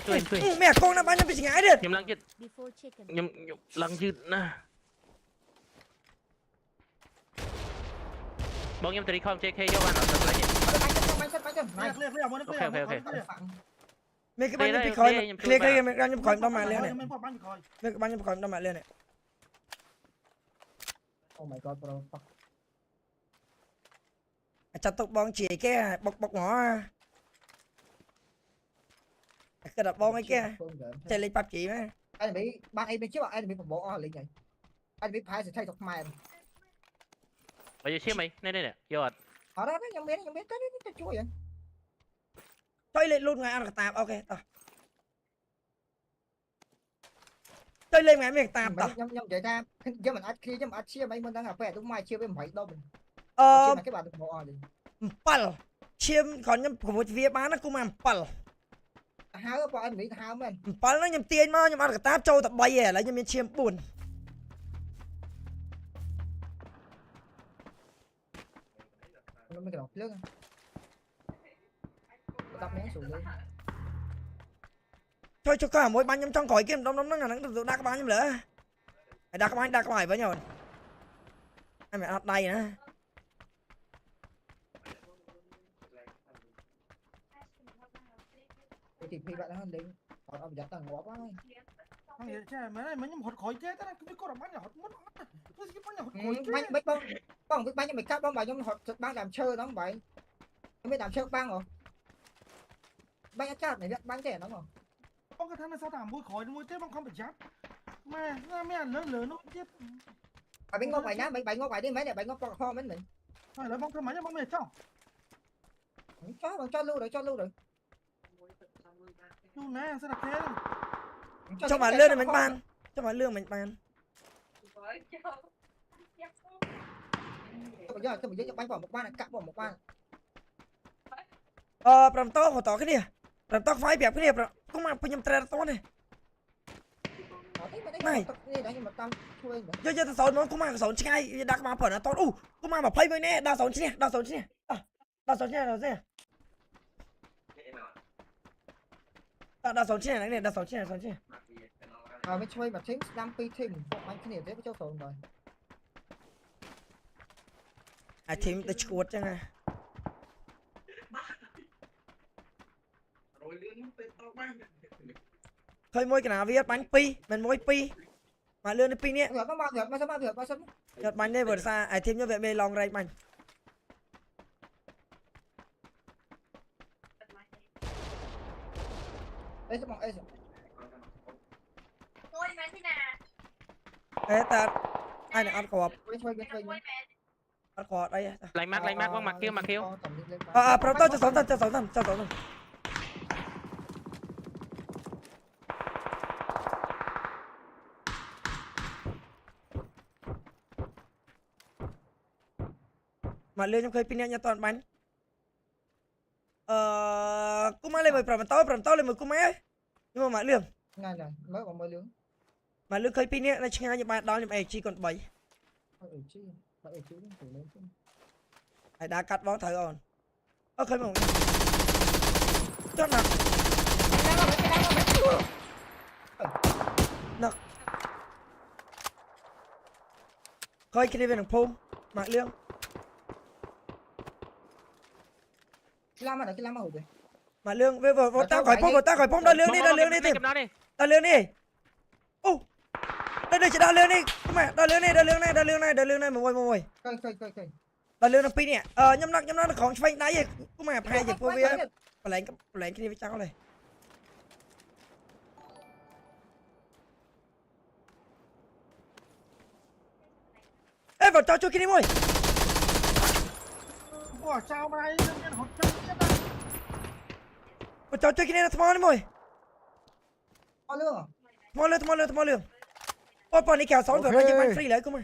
chơi mẹ con nó bán cho bị ngái được nhầm lăng chít Before chicken. nhầm lăng chít nè bóng nhầm từ đi không chơi khay cho bạn ở tập lấy nhỉ bánh chân này clear muốn Ok, clear ok, ok. clear mẹ cái bán cho bị Clear, khỏi clear, clear clear, clear mẹ đang khỏi đâm mà lên này mình qua bắn coi mẹ cái bán cho khỏi đâm mà lên này oh my god bro fuck chặt tục bong chỉ cái bọc ngõ cái đập bong ấy kia chạy lên bắp chỉ mà anh bị ban em bên trước anh bị một bộ o lên vậy anh bị phai sẽ thay thuộc mày bây giờ xem mày này nè vô ở đó nhầm biết cái chui vậy tôi lên luôn ngay ăn cái tạp ok tao tôi lên ngay miệng tạp tao nhầm vậy ta chứ mình ăn khi chứ mình ăn chia mấy mình đang gặp phải đúng mai chia với mấy đâu mình chia cái bạn được bộ o đi pal chiêm còn nhầm của một việc bán nó cũng làm pal háo bọn anh bị háo mình pal nó nhầm tiền mà nhầm ăn cái tạp trâu tập bay à lại nhầm chiêm buồn nó mới cái đọc lưng đập miếng xuống lên thôi cho cả mỗi bán nhầm trong khỏi kiếm đóng nó là nó đa các bán nhầm lỡ đa các bài với nhau anh mẹ đặt đây nữa thì khi bạn nó lên ông giật tầng quá anh hiểu chứ mấy này mấy nhầm hột khỏi chết đó cái cô đập bắn nhỏ hột mất cái bắn nhỏ hột khỏi bánh bánh bông bông cho mày cắt bông vào trong hột băng làm chơi đó vậy không biết làm chơi băng rồi bánh cắt này bánh trẻ nó rồi bông cái thằng này sao thảm mùi khỏi mùi chết bông không phải chắc mà mấy anh lớn nó chết bánh ngô vậy nhá bánh ngô vậy đi mấy này bánh ngô kho mấy mình phải lấy bông cái máy bông mệt cho cho lưu rồi chú nè sao đặt thế cho mà lương này mình bán cho mà lương mình bán bây giờ mình cho bánh vào một ban này cắt vào một ban làm to của tỏ cái gì làm to phái bẹp cái gì cũng mà nhầm tre to này này giờ tao sầu nó cũng mà sầu chi ngay đặt mà phần nó to cũng mà phơi với nè đào sầu chi nè đào sầu chi này mới chơi mà chính đam pi thêm bánh cái này dễ với châu sầu rồi thêm tới chuột chứ nghe thôi môi cái nào viết bánh pi mình môi pi mà lương pi nhé nó bao giọt bánh đây vừa xa thêm như vậy mê lòng đây bánh đây sẽ bằng đây ê ta ai này ăn cọp ăn cọp đây lấy mắt băng mặt kêu pro to cho sống thần mà lương trong khơi pin nha toàn bánh cũng mới lên mười phần to lên mười cũng mấy nhưng mà mà lương này mới còn mới lương mà lương khơi pin này chính như bạn đó nhưng mà chỉ còn 7 ai đã cắt bó thử rồi khơi một chốt nào khơi cái đi về đường phôm mạng lương làm mà hồi rồi mà lương về vừa tao khỏi phôm đo lương đi tìm đo lương đi đây chỉ đo lương đi không mẹ đo lương này mồi đo lương nó pin nè nhâm nó còn phanh đáy gì cũng mà hai dịch vô bia lấy cái đi với cháu này ê vào cho cái đi mồi ủa sao mà đây nhân hột chân chết đây vào cho cái này là thua đi mồi thua lương bọn này kéo sống rồi nó bắn free lấy cũng mà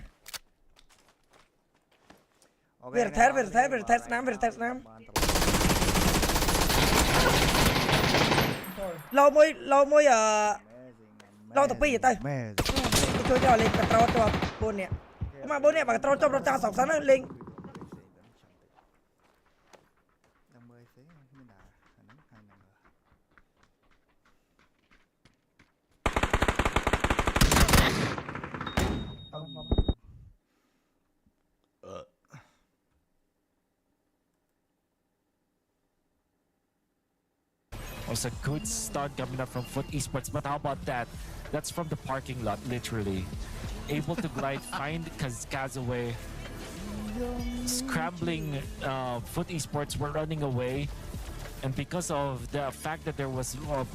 về test nám lâu môi lâu tập pi vậy tay đi chơi cho lên cái trâu cho bồn nè mà bồn nè bà trâu cho cha sọc sáng nó lên Was a good start coming up from Foot Esports, but how about that? That's from the parking lot, literally. Able to glide, find Kazaway. Scrambling, Foot Esports were running away. And because of the fact that there was a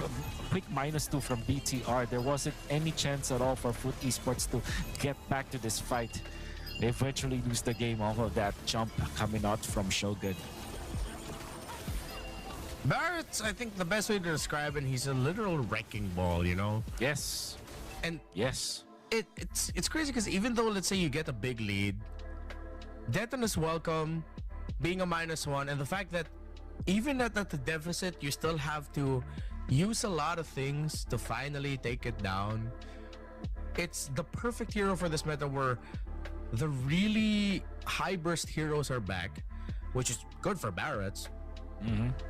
quick -2 from BTR, there wasn't any chance at all for Foot Esports to get back to this fight. They eventually lose the game off of that jump coming out from Shogun. Barrett's, I think the best way to describe it, he's a literal wrecking ball, you know? Yes. And yes. It's crazy because even though, let's say, you get a big lead, Deton is welcome, being a -1, and the fact that even at the deficit, you still have to use a lot of things to finally take it down. It's the perfect hero for this meta where the really high burst heroes are back, which is good for Barrett's.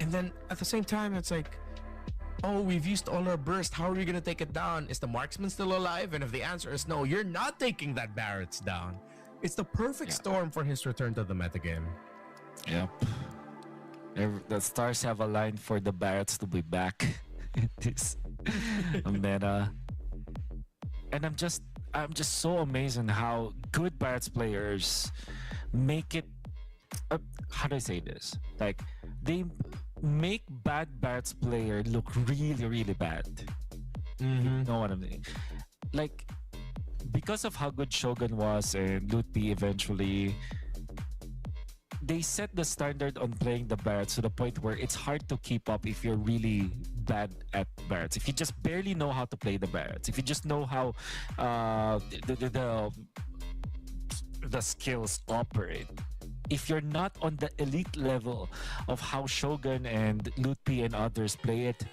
And then at the same time, it's like, oh, we've used all our burst. How are we going to take it down? Is the marksman still alive? And if the answer is no, you're not taking that Barrett's down. It's the perfect storm for his return to the metagame. Yep. The stars have aligned for the Barretts to be back in this meta. And I'm just so amazed on how good Barrett's players make it. How do I say this? Like, they make bad Barrett's player look really, really bad. You know what I mean? Like, because of how good Shogun was and Lutpi eventually, they set the standard on playing the Barretts to the point where it's hard to keep up if you're really bad at Barretts. If you just barely know how to play the Barretts, if you just know how the skills operate, if you're not on the elite level of how Shogun and Lutpi and others play it,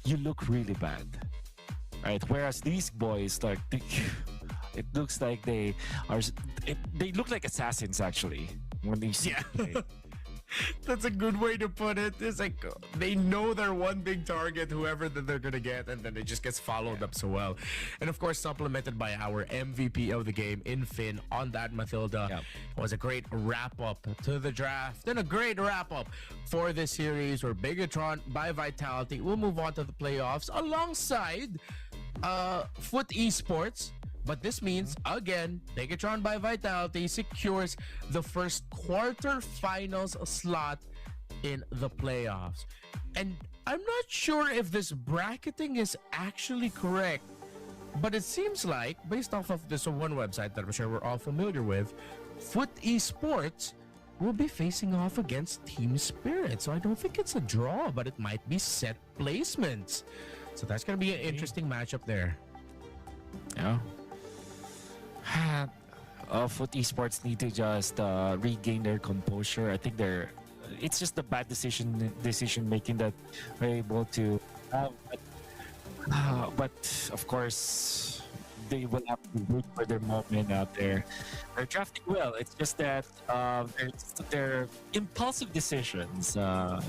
you look really bad, right? Whereas these boys, like, it looks like they look like assassins actually when they see play. That's a good way to put it. It's like they know they're one big target, whoever that they're gonna get, and then it just gets followed up so well. And of course, supplemented by our MVP of the game in Finn on that Mathilda. Was a great wrap-up to the draft and a great wrap-up for this series where Bigatron by Vitality will move on to the playoffs alongside Foot Esports. But this means, again, Bigatron by Vitality secures the first quarterfinals slot in the playoffs. And I'm not sure if this bracketing is actually correct, but it seems like, based off of this one website that I'm sure we're all familiar with, Foot Esports will be facing off against Team Spirit. So I don't think it's a draw, but it might be set placements. So that's going to be an interesting matchup there. Yeah. Foot Esports need to just regain their composure. I think it's just the bad decision making that we're able to but of course they will have to wait for their moment out there. They're drafting well. It's just that their impulsive decisions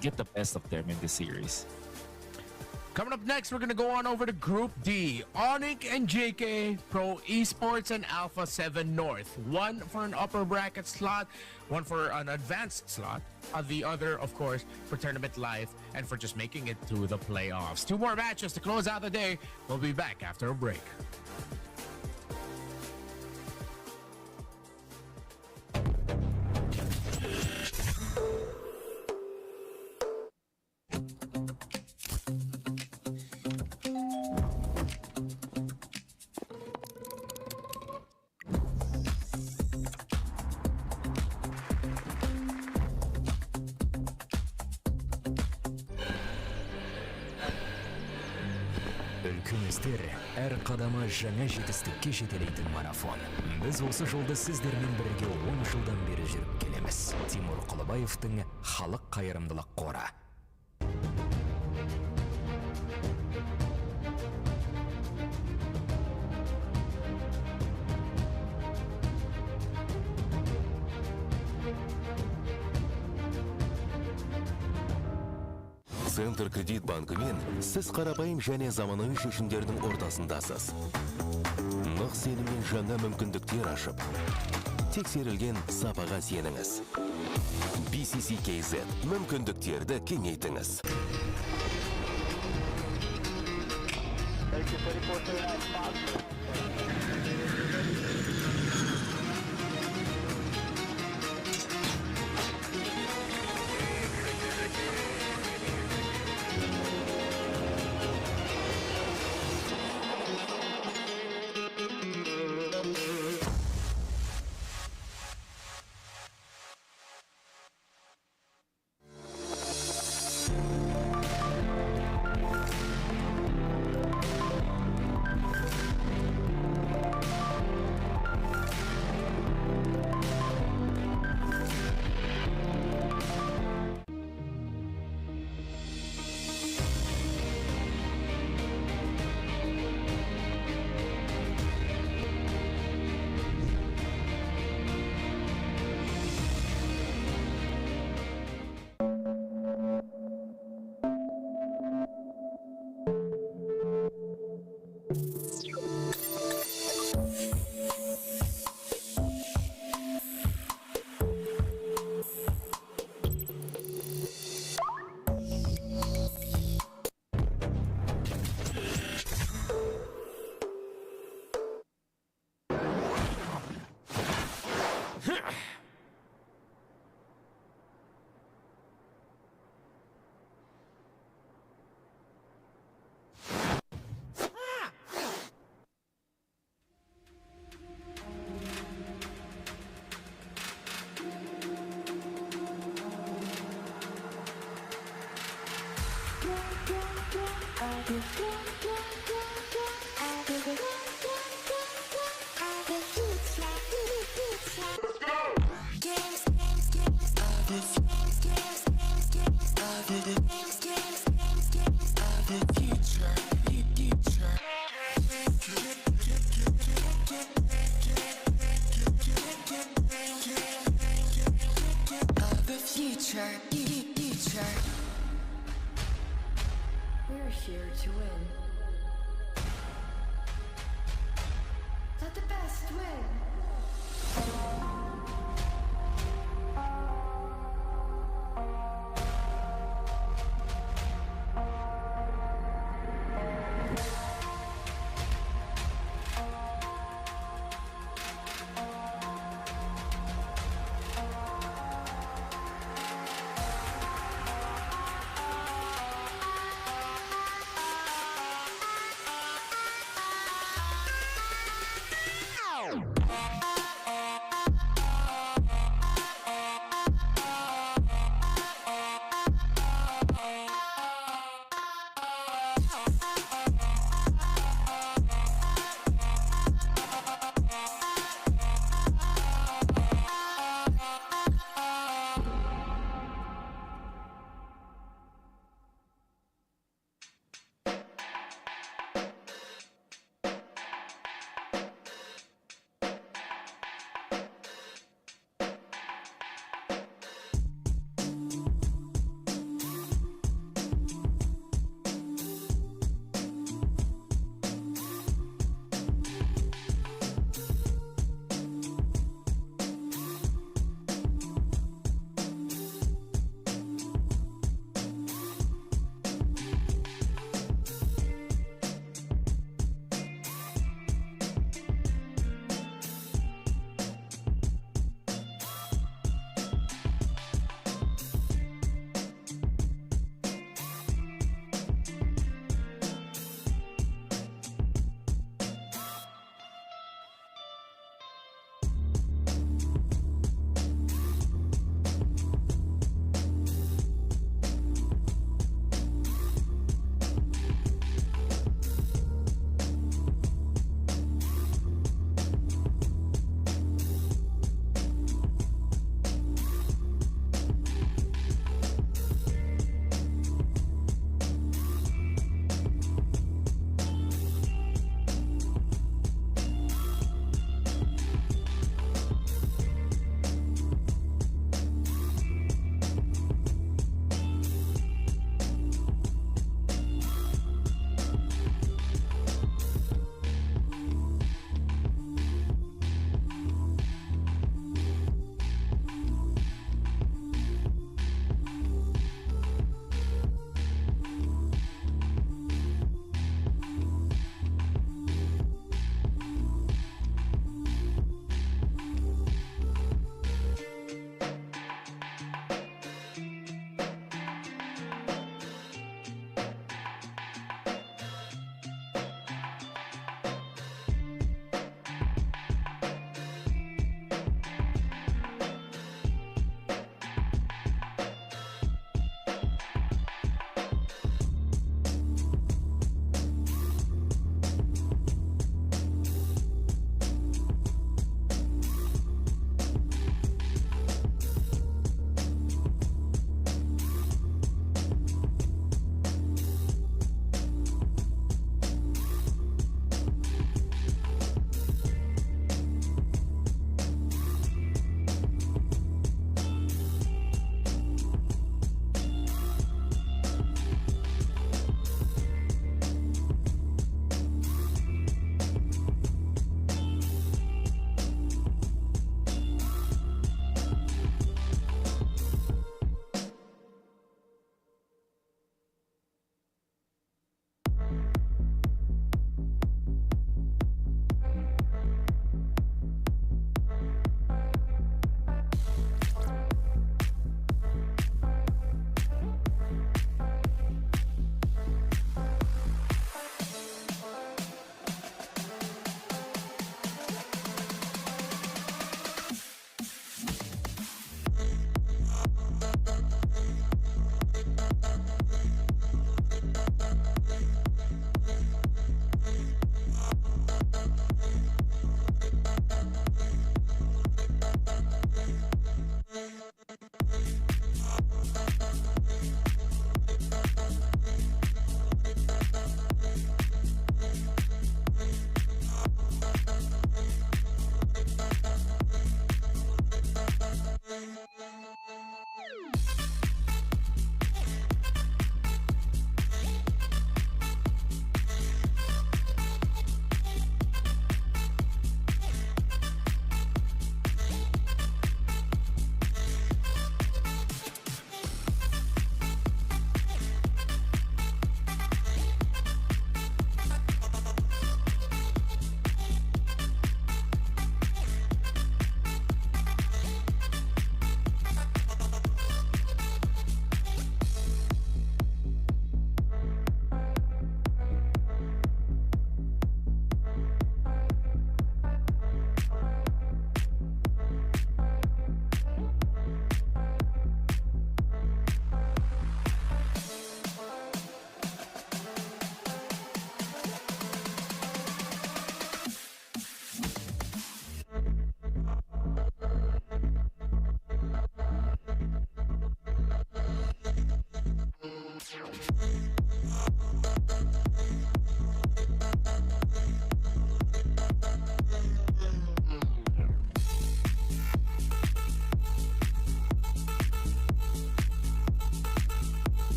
get the best of them in the series. Coming up next, we're going to go on over to Group D. Onyx and JK, Pro Esports, and Alpha 7 North. One for an upper bracket slot, one for an advanced slot, the other, of course, for tournament life and for just making it to the playoffs. Two more matches to close out the day. We'll be back after a break. Үлкіміздер әр қадамы жаңа жетістікке жетелейтін марафон. Біз осы жолды сіздермен бірге 10 жылдан бері жүріп келеміз. Тимур Құлыбаевтың халық қайырымдылық қоры. Центр кредит банкымен сіз қарапайым және заманауи шешімдердің ортасындасыз. Нық сеніммен жаңа мүмкіндіктер ашып, тексерілген сапаға сеніңіз. BCC KZ мүмкіндіктерді кеңейтіңіз. We're here to win. Let the best win.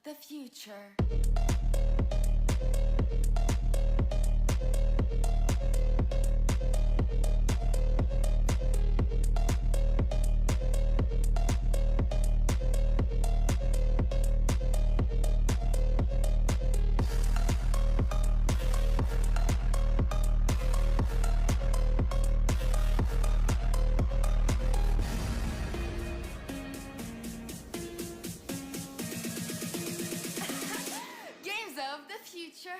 the future. Games of the future.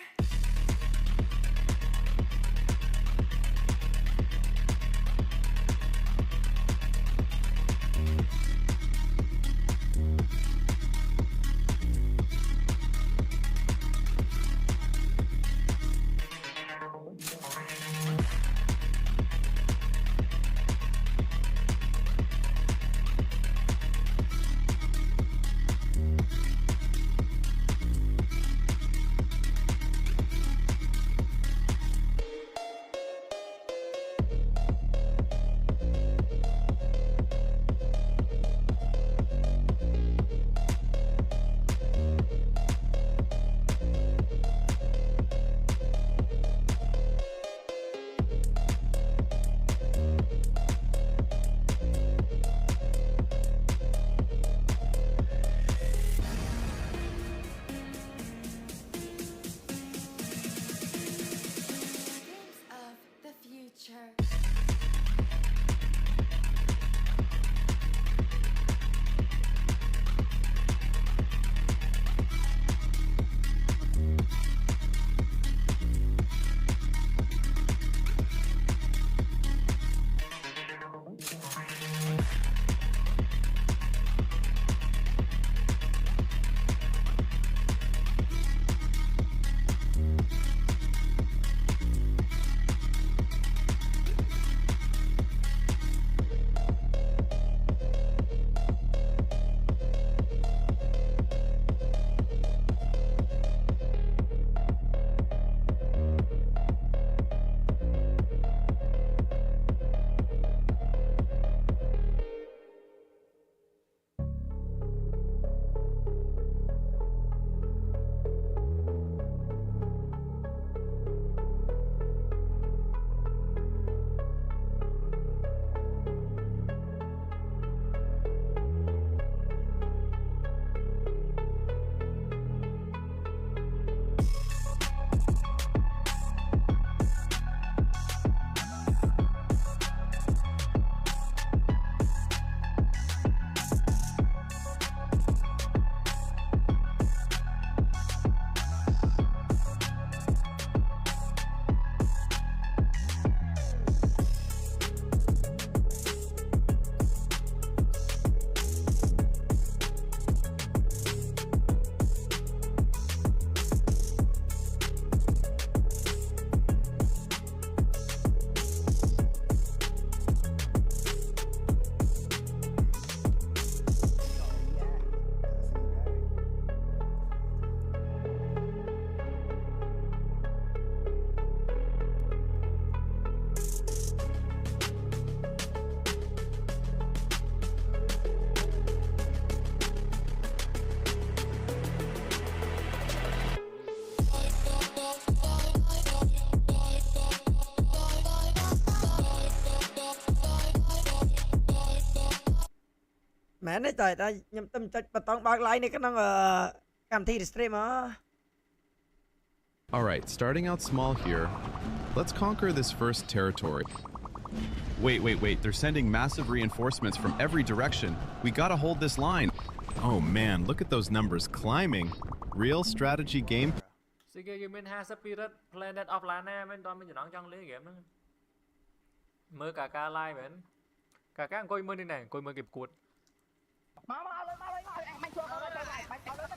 Games of the future. Mẹ nói trời ta nhầm tâm cho bà tông bạc lại này cái năng cảm thi stream á. Alright, starting out small here. Let's conquer this first territory. Wait, they're sending massive reinforcements from every direction. We gotta hold this line. Oh man, look at those numbers climbing. Real strategy game. Mình has spirit planet of Lana mình toàn mình nói trong lấy game đó. Mơ cả ca live mình. Cả các coi mơ này coi mơ kịp cuột. Mau lên mày cho nó lại mày cho nó mà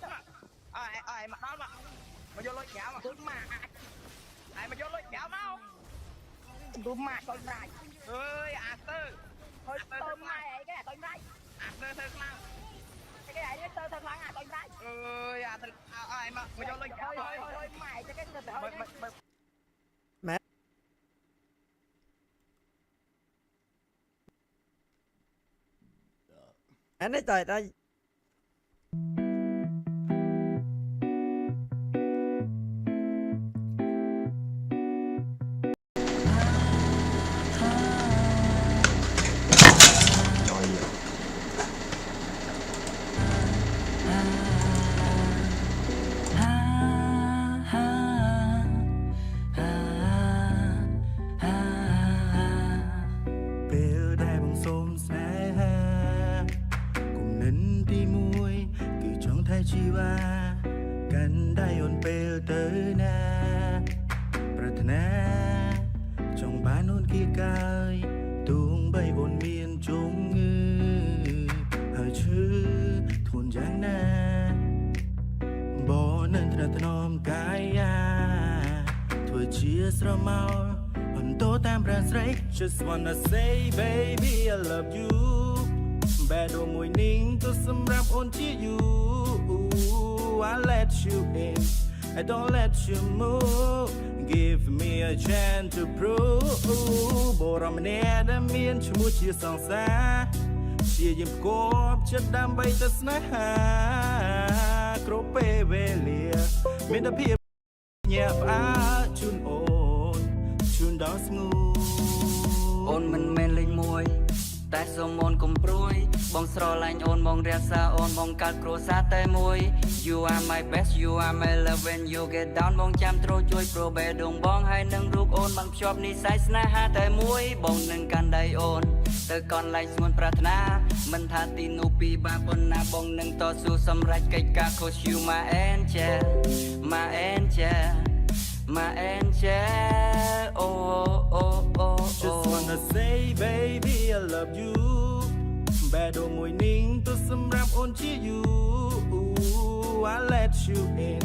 đó mà mày vô lôi kéo mà tôi mà mày vô lôi kéo nào tôi mà tôi lại ơi tư thôi tôi mày cái này tôi lại tư thật nào cái này tư thật lắm tôi lại ơi ai mà mày vô lôi kéo thôi mày cho cái mẹ nói trời ta ទី1គឺចង់ថែជីវ៉ាកាន់ដៃអូនពេលទៅណាប្រាថ្នាចង់បានអូនគៀកាយទូងបីអូនមានជំងឺហើយឈឺធ្ងន់យ៉ាងណាបងនឹងថ្នាក់ថ្នមកាយាធ្វើជាស្រមោលបន្តតាមប្រាស្រី Just wanna say baby I love you បែរមួយនាងទៅសម្រាប់អូនជា you I let you in I don't let you move Give me a chance to prove បរមម្នាក់ដែលមានឈ្មោះជាសង្សារជាយឹមគប់ចិត្តដើម្បីទៅស្នេហាគ្រប់ពេលវេលាមានតែភាពញាប់ផ្អើលជូនអូនជូនដល់ស្ងួនអូនមិនមែនលេខ1តែសូមអូនកុំព្រួយបងស្រឡាញ់អូនបងរក្សាអូនបងកើតគ្រួសារតែមួយ You are my best you are my love when you get down បងចាំត្រូវជួយប្របេះដូងបងហើយនឹងរូបអូនបានភ្ជាប់និស្ស័យស្នេហាតែមួយបងនឹងកាន់ដៃអូនទៅកន្លែងស្ងួនប្រាថ្នាមិនថាទីនោះពីបាប៉ុណ្ណាបងនឹងតស៊ូសម្រេចកិច្ចការ Cause you my angel my angel my angel oh oh oh Just wanna say baby I love you បែរមួយនាងទៅសម្រាប់អូនជា you I let you in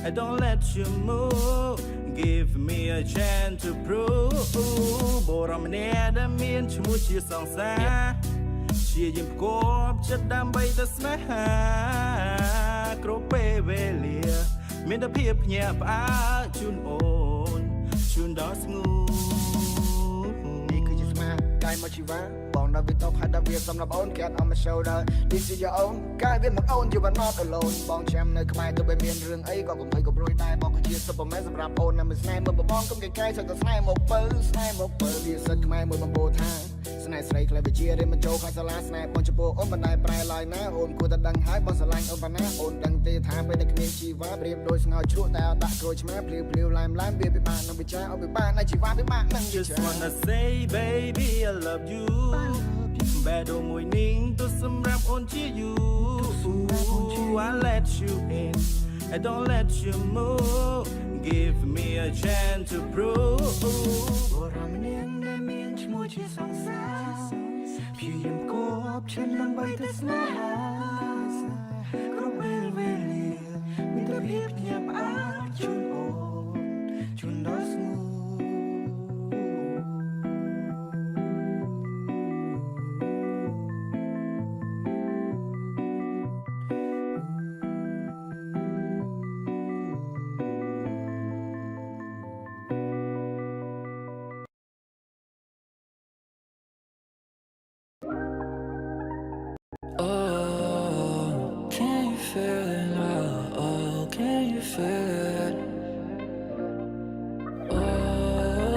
I don't let you move Give me a chance to prove បរមម្នាក់ដែលមានឈ្មោះជាសង្សារជាយឹមគប់ចិត្តដើម្បីទៅស្នេហាគ្រប់ពេលវេលាមានតែភាពភ្ញាក់ផ្អើលជូនអូនជូនដល់ស្ងួននេះគឺជាស្មារតីមកជីវ៉ាបងដល់វាតបហើយដល់វាសម្រាប់អូន Get on my shoulder This is your own កាយវាមកអូន You are not alone បងចាំនៅក្បែរទៅបីមានរឿងអីក៏កុំភ័យក៏ព្រួយដែរបងក៏ជា Superman សម្រាប់អូនណាមិនស្នេហ៍មើលបងកុំកេកាយសឹកតែស្នេហ៍មកពើវាសិតខ្មែរមួយបំពោថាស្នេហ៍ស្រីក្លែបវិជារៀនមិនចូលខ្លាចសាលាស្នេហ៍បងចំពោះអូនមិនដែលប្រែឡើយណាអូនគួរតែដឹងហើយបងស្រឡាញ់អូនប៉ុណ្ណាអូនដឹងទេថាពេលតែគ្មានជីវ៉ាប្រៀបដូចស្ងោរជ្រក់តែអត់ដាក់ក្រូចឆ្មាភ្លាវឡែមវាពិបាកនឹងវិចារអូនពិបាកណាស់ជីវ៉ាពិបាកនឹង Just wanna say baby I love you បែរមួយនាងទៅសម្រាប់អូនជា you I let you in I don't let you move Give me a chance to prove បរមនាងដែលមានឈ្មោះជាសង្សារព្យាយាមគប់ចិត្តដើម្បីទៅស្នេហាគ្រប់ពេលវេលាមានតែភាពញាប់ផ្អើលជូនអូនជូនដល់ស្ងួនOh, can you feel it now? Oh, can you feel it? Oh,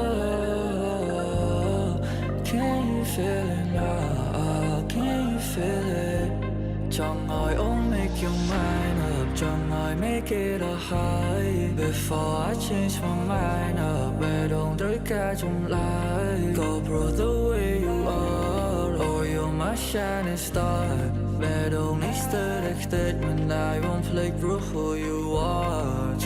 can you feel it now? Oh, can you feel it? Trong ngồi ôm make your mind up, trong ngồi make it a high. Before I change my mind up, but don't tới cả trong lại. Go bro the way you are, oh you're my shining star. But don't need to expect when I won't play bro who you are.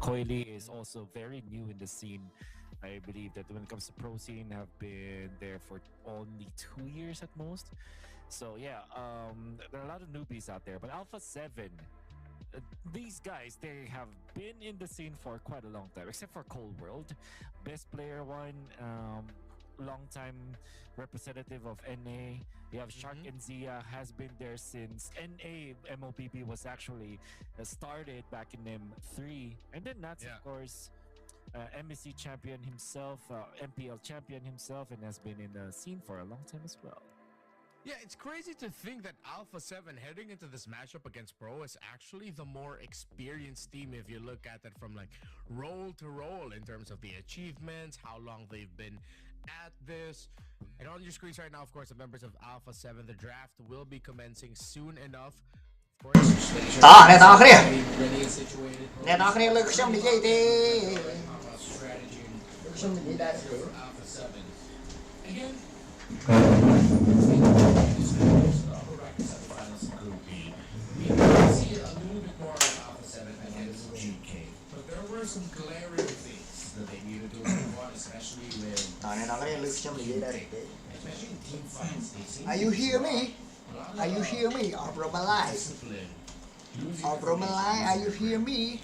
Coily is also very new in the scene. I believe that when it comes to pro scene, have been there for only 2 years at most. So yeah, there are a lot of newbies out there. But Alpha 7, these guys, they have been in the scene for quite a long time, except for Cold World, best player one, long time representative of NA. We have Shark and Zia has been there since NA MOBB was actually started back in M3, and then Nats of course. MEC champion himself, MPL champion himself, and has been in the scene for a long time as well. Yeah, it's crazy to think that Alpha 7 heading into this matchup against Pro is actually the more experienced team if you look at it from like role to role in terms of the achievements, how long they've been at this. And on your screens right now, of course, the members of Alpha 7, the draft will be commencing soon enough. Of course, តើអ្នកនរគ្នាលើខ្ញុំនិយាយទេខ្ញុំនិយាយដែរ semifinals of Group B. We can see a little bit more of Alpha 7 against GK, but there were some glaring things that they needed to improve on, especially with especially in team fights. They seem Are you hear me? Are you hear me? From my life. discipline. From my life, are you hear me?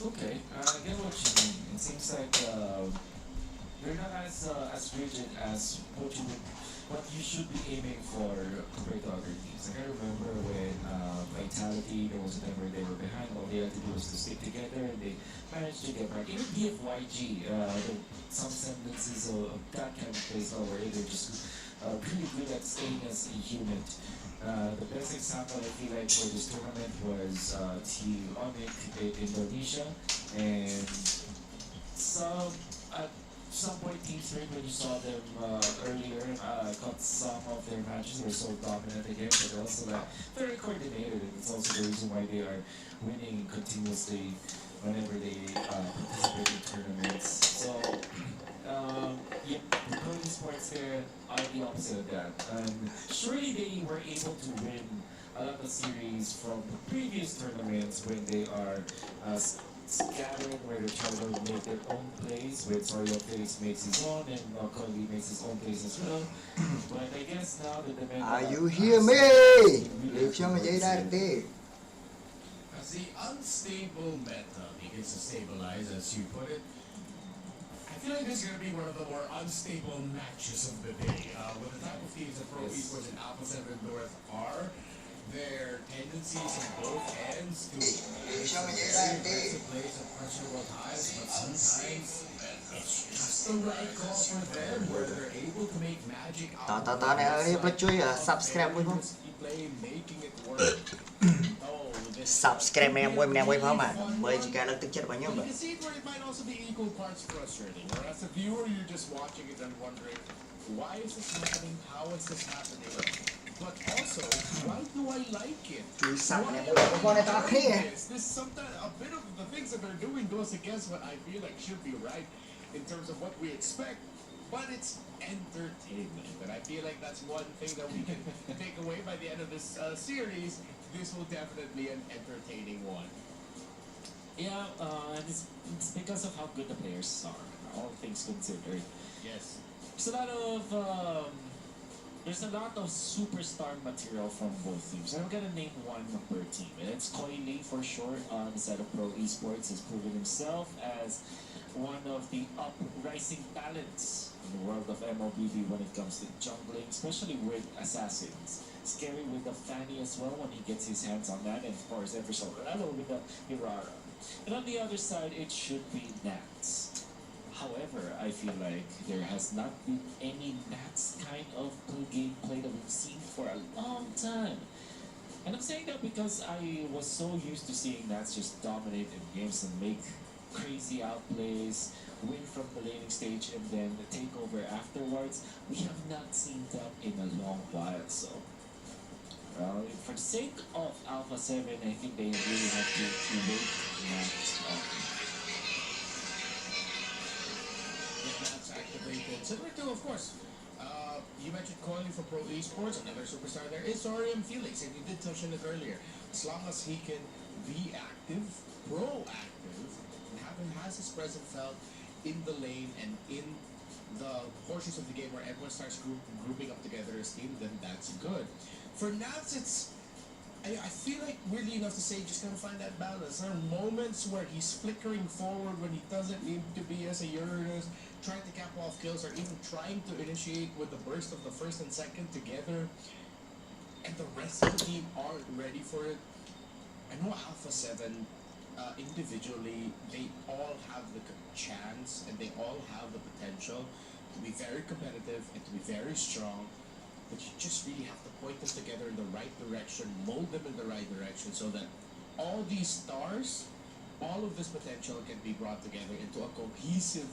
Okay, I get what you mean. It seems like you're not as rigid as what you should be aiming for compared to other teams. Like I remember when Vitality, there was a time where they were behind, all they had to do was to stick together and they managed to get back. Even BFYG, some semblances of that kind of play style where they're just really good at staying as a unit. The best example I feel like for this tournament was Team Onyx in Indonesia, and at some point Team Spirit, when you saw them earlier, got some of their matches were so dominant again, but also like very coordinated, and it's also the reason why they are winning continuously whenever they participate in tournaments. So yeah, the Pro Esports there are the opposite of that. And surely they were able to win a lot of series from the previous tournaments when they are scattered, where they're trying to make their own plays, with Sorio Felix makes his own and Conley makes his own plays as well. But I guess now that the men Are you hear me? Leave some of you that day. As the unstable meta begins to stabilize, as you put it, I feel like this is going to be one of the more unstable matches of the day. With the type of teams that Pro Esports and Alpha 7 North are, their tendencies on both ends to aggressive plays at questionable times, but sometimes it's just the right call for them, where they're able to make magic out of Subscribe với không? play, making it work. Subscribe em quên không mà. Bởi chỉ cả lần tức chất bao nhiêu You vậy? can see where it might also be equal parts frustrating, where as a viewer you're just watching it and wondering, why is this happening? How is this happening? But also, why do I like it? This sometimes a bit of the things that they're doing goes against what I feel like should be right in terms of what we expect, but it's entertainment, and I feel like that's one thing that we can take away by the end of this series. This will definitely be an entertaining one. Yeah, and it's because of how good the players are, all things considered. Yes. There's a lot of superstar material from both teams. I'm gonna name one per team, and it's Coily for sure. On the side of Pro Esports, has proven himself as one of the uprising talents in the world of MLBB when it comes to jungling, especially with assassins. Scary with the Fanny as well when he gets his hands on that, and of course Eversol Ronaldo with the Hirara. And on the other side, it should be Nats. However, I feel like there has not been any Nats kind of gameplay that we've seen for a long time. And I'm saying that because I was so used to seeing Nats just dominate in games and make crazy outplays, win from the laning stage, and then take over afterwards. We have not seen that in a long while, so for the sake of Alpha 7, I think they really have to wake Nats up. That's activated. Similar to, of course, you mentioned Coily for Pro Esports, another superstar there is Orium Felix, and you did touch on it earlier. As long as he can be active, proactive, and has his presence felt in the lane and in the portions of the game where everyone starts grouping up together as team, then that's good. For Nats, I feel like, weirdly enough to say, just gotta find that balance. There are moments where he's flickering forward when he doesn't need to be as a Uranus, trying to cap off kills, or even trying to initiate with the burst of the first and second together, and the rest of the team aren't ready for it. I know Alpha 7, individually, they all have the chance, and they all have the potential to be very competitive and to be very strong. But you just really have to point them together in the right direction, mold them in the right direction, so that all these stars, all of this potential can be brought together into a cohesive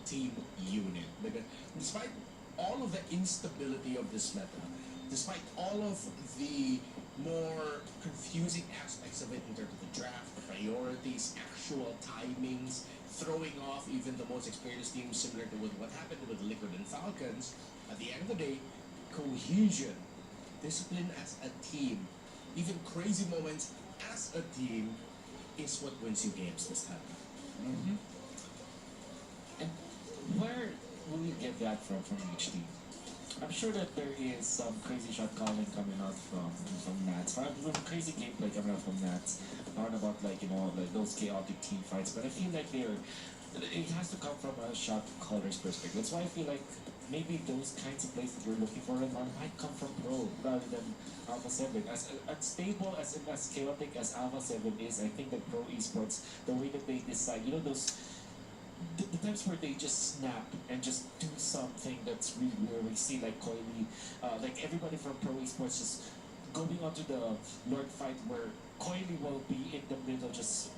team unit. Because despite all of the instability of this meta, despite all of the more confusing aspects of it in terms of the draft, the priorities, actual timings, throwing off even the most experienced teams, similar to what happened with Liquid and Falcons, at the end of the day, cohesion, discipline as a team, even crazy moments as a team is what wins you games this time. Mm-hmm. And where will you get that from each team? I'm sure that there is some crazy shot calling coming out from Nats, from crazy gameplay coming out from Nats. Not about like those chaotic team fights, but I feel like it has to come from a shot caller's perspective. That's why I feel like maybe those kinds of plays that we're looking for might come from Pro rather than Alpha 7. As stable as chaotic as Alpha 7 is, I think that Pro Esports, the way that they decide, those the times where they just snap and just do something that's really where we see like Coily, like everybody from Pro Esports just going onto the Lord fight where Coily will be in the middle just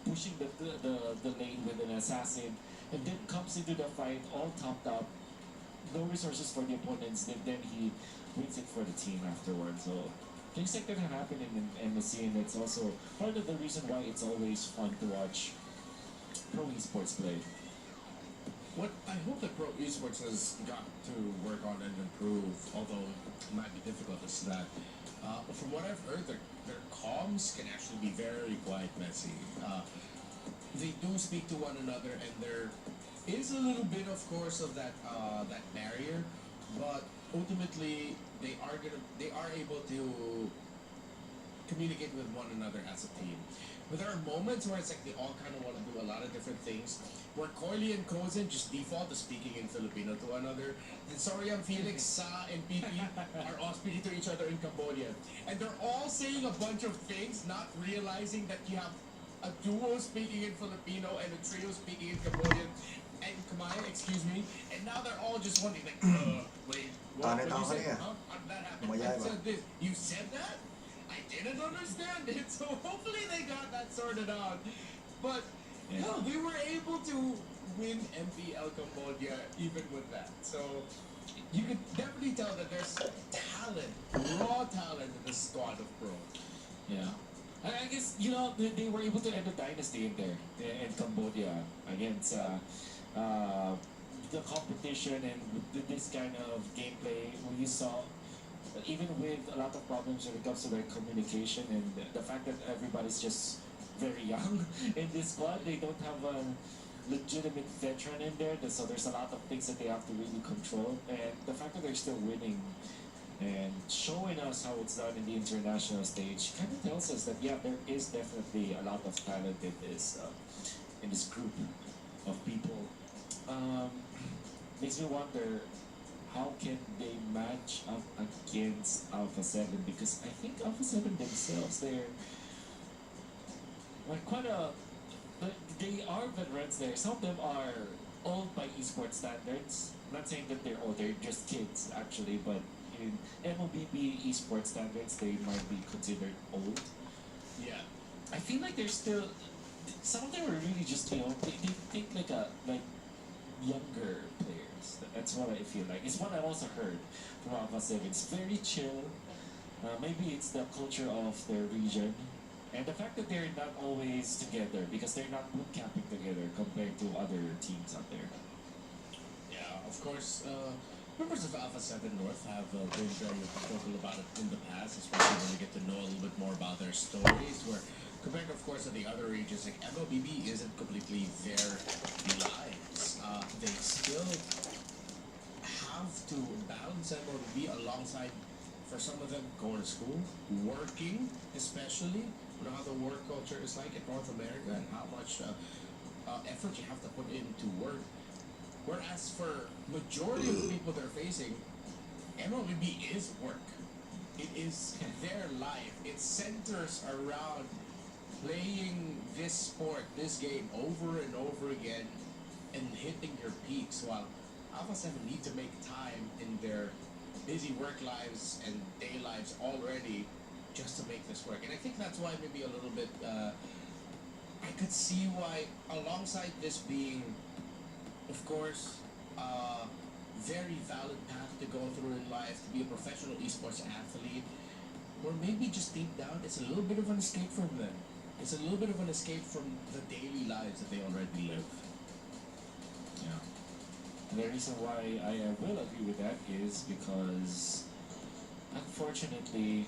pushing the lane with an assassin and then comes into the fight all topped up, no resources for the opponents, then he wins it for the team afterwards. So things like that happen in MSC, and it's also part of the reason why it's always fun to watch Pro Esports play. What I hope that Pro Esports has got to work on and improve, although it might be difficult, is that from what I've heard, their comms can actually be very quite messy. They do speak to one another, and there is a little bit, of course, of that that barrier, but ultimately they are able to communicate with one another as a team. But there are moments where it's like they all kind of want to do a lot of different things, where Coily and Cozen just default to speaking in Filipino to one another. Then Soriam, Felix, Sa, and PP are all speaking to each other in Cambodian. And they're all saying a bunch of things, not realizing that you have a duo speaking in Filipino and a trio speaking in Cambodian. And Kamaya, excuse me. And now they're all just wondering, like, wait, what you said? Huh? How did that happen? I said this. You said that? I didn't understand it, so hopefully they got that sorted out. But no, they were able to win MPL Cambodia even with that. So you could definitely tell that there's talent, raw talent in the squad of Pro. Yeah. I guess, they were able to end the dynasty in there, in Cambodia, against the competition and with this kind of gameplay where you saw, even with a lot of problems when it comes to their communication and the fact that everybody's just very young in this squad, they don't have a legitimate veteran in there, so there's a lot of things that they have to really control, and the fact that they're still winning and showing us how it's done in the international stage kind of tells us that there is definitely a lot of talent in this group of people. Makes me wonder, how can they match up against Alpha 7? Because I think Alpha 7 themselves, they're like they are veterans there. Some of them are old by esports standards. I'm not saying that they're old, they're just kids actually, but in MLBB esports standards, they might be considered old. Yeah. I feel like they're still, some of them are really just, they think like younger players. That's what I feel like. It's what I also heard from Alpha 7. It's very chill. Maybe it's the culture of their region. And the fact that they're not always together because they're not boot camping together compared to other teams out there. Yeah, of course. Members of Alpha 7 North have been very vocal about it in the past, especially when we get to know a little bit more about their stories. Where compared, of course, to the other regions, like MLBB isn't completely their lives. They still have to balance MLBB alongside, for some of them, going to school, working, especially. You know how the work culture is like in North America and how much effort you have to put into work. Whereas for majority of the people they're facing, MLBB is work. It is their life. It centers around playing this sport, this game over and over again and hitting your peaks, while Alpha 7 need to make time in their busy work lives and day lives already just to make this work. And I think that's why maybe a little bit, I could see why, alongside this being, of course, a very valid path to go through in life, to be a professional esports athlete, or maybe just deep down, it's a little bit of an escape from them. It's a little bit of an escape from the daily lives that they already live. Yeah. And the reason why I will agree with that is because, unfortunately,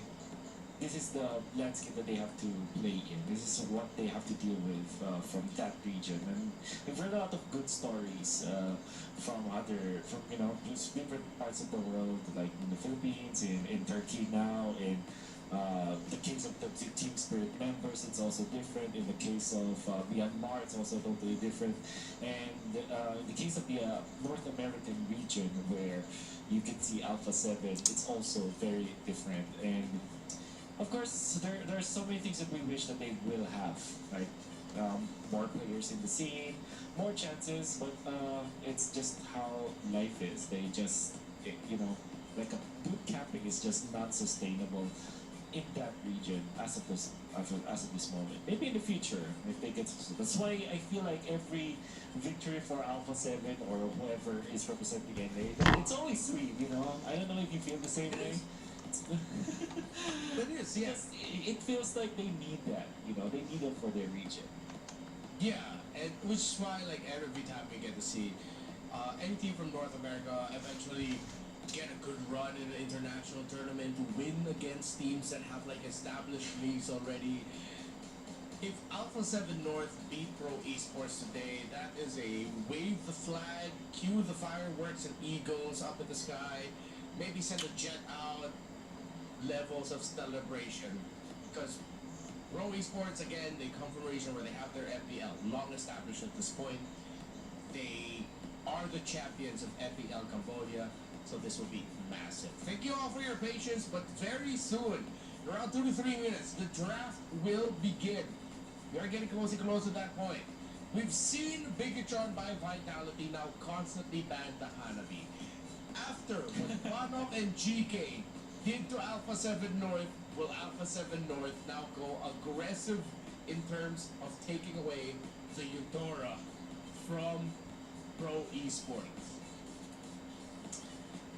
this is the landscape that they have to play in. This is what they have to deal with from that region. And we've heard a lot of good stories from just different parts of the world, like in the Philippines, in Turkey now, in the case of the Team Spirit members, it's also different. In the case of Myanmar, it's also totally different. And in the case of the North American region, where you can see Alpha 7, it's also very different. And of course, there are so many things that we wish that they will have, right? More players in the scene, more chances, but it's just how life is. They just, like a boot camping is just not sustainable in that region as of this moment. Maybe in the future, if they get. That's why I feel like every victory for Alpha 7 or whoever is representing NA, it's always sweet. I don't know if you feel the same way. It is, yes. It feels like they need that, they need it for their region. Yeah, and which is why, like, every time we get to see any team from North America eventually get a good run in an international tournament, to win against teams that have, like, established leagues already. If Alpha 7 North beat Pro Esports today, that is a wave the flag, cue the fireworks and eagles up in the sky, maybe send a jet out, levels of celebration, because Pro Esports, again, they come from a region where they have their FPL long established at this point. They are the champions of FPL Cambodia, so this will be massive. Thank you all for your patience, but very soon, around 2 to 3 minutes, the draft will begin. We are getting closer and closer to that point. We've seen Bigatron by Vitality now constantly ban the Hanabi. After what Banok and GK did to Alpha 7 North, will Alpha 7 North now go aggressive in terms of taking away the Eudora from Pro Esports?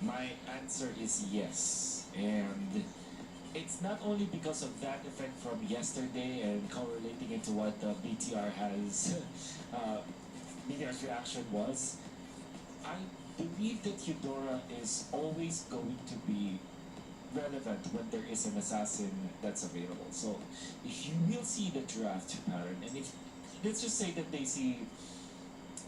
My answer is yes. And it's not only because of that effect from yesterday and correlating into what BTR has, BTR's reaction was. I believe that Eudora is always going to be relevant when there is an assassin that's available. So if you will see the draft pattern, and if let's just say that they see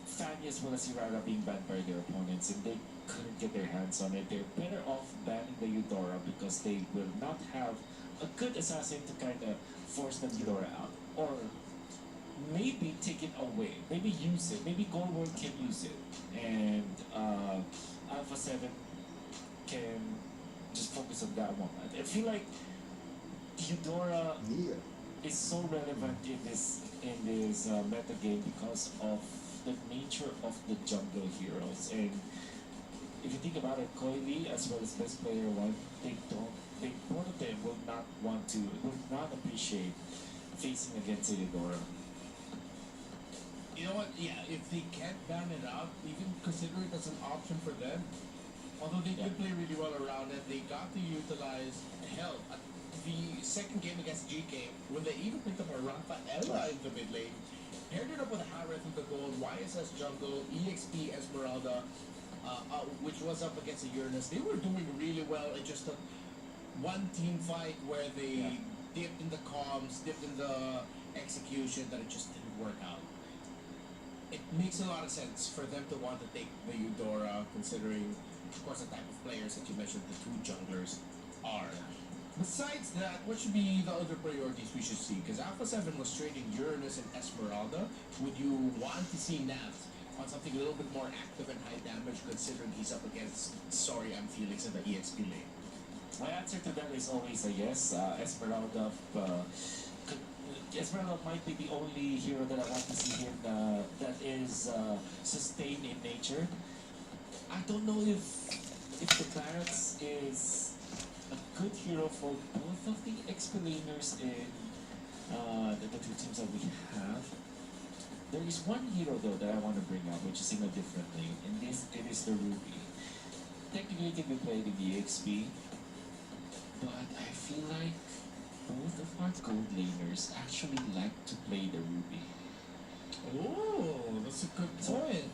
Fanny as well as Irara being banned by their opponents and they couldn't get their hands on it, they're better off banning the Eudora because they will not have a good assassin to kind of force the Eudora out. Or maybe take it away, maybe use it, maybe Gold World can use it, and Alpha 7 can just focus on that one. I feel like Eudora is so relevant in this meta game because of the nature of the jungle heroes. And if you think about it, Koi Lee as well as Best Player 1, both of them will not appreciate facing against Eudora. You know what? Yeah, if they can't ban it out, even consider it as an option for them. Although they did play really well around it, they got to utilize hell. At the second game against GK, when they even picked up a Rafa Ella in the mid lane, paired it up with Harith with the gold, YSS Jungle, EXP Esmeralda, which was up against the Uranus. They were doing really well. It just took one team fight where they dipped in the comms, dipped in the execution, that it just didn't work out. It makes a lot of sense for them to want to take the Eudora, considering, of course, the type of players that you mentioned the two junglers are. Besides that, what should be the other priorities we should see? Because Alpha 7 was trading Uranus and Esmeralda. Would you want to see Navs on something a little bit more active and high damage, considering he's up against Sorry I'm Felix in the EXP lane? My answer to that is always a yes. Esmeralda might be the only hero that I want to see him that is sustained in nature. I don't know if the Barracks is a good hero for both of the explainers in the two teams that we have. There is one hero though that I want to bring up, which is in a different lane, and it is the Ruby. Technically it can be played in the EXP, but I feel like both of our gold laners actually like to play the Ruby. Oh, that's a good point.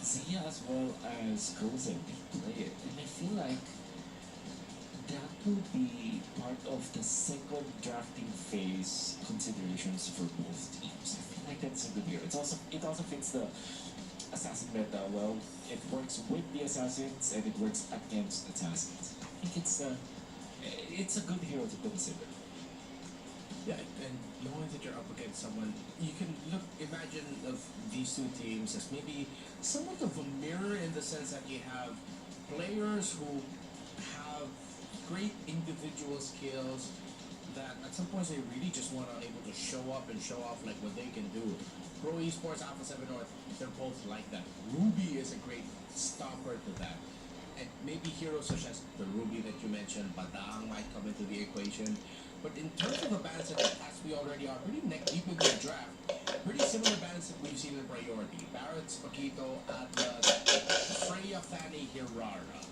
Zia as well as Gozen, they play it, and I feel like that will be part of the second drafting phase considerations for both teams. I feel like that's a good year. It also fits the assassin meta well. It works with the assassins and it works against assassins. I think it's a good hero to consider. Yeah, and knowing that you're up against someone, you can imagine of these two teams as maybe somewhat of a mirror in the sense that you have players who have great individual skills that at some points they really just want to able to show up and show off like what they can do. Pro Esports, Alpha 7 North, they're both like that. Ruby is a great stopper to that. And maybe heroes such as the Ruby that you mentioned, Badang might come into the equation. But in terms of the bans that as we already are pretty neck deep in the draft, pretty similar bans that we've seen in priority. Barrett's, Paquito, Atlas, Freya, Fanny, Hirara.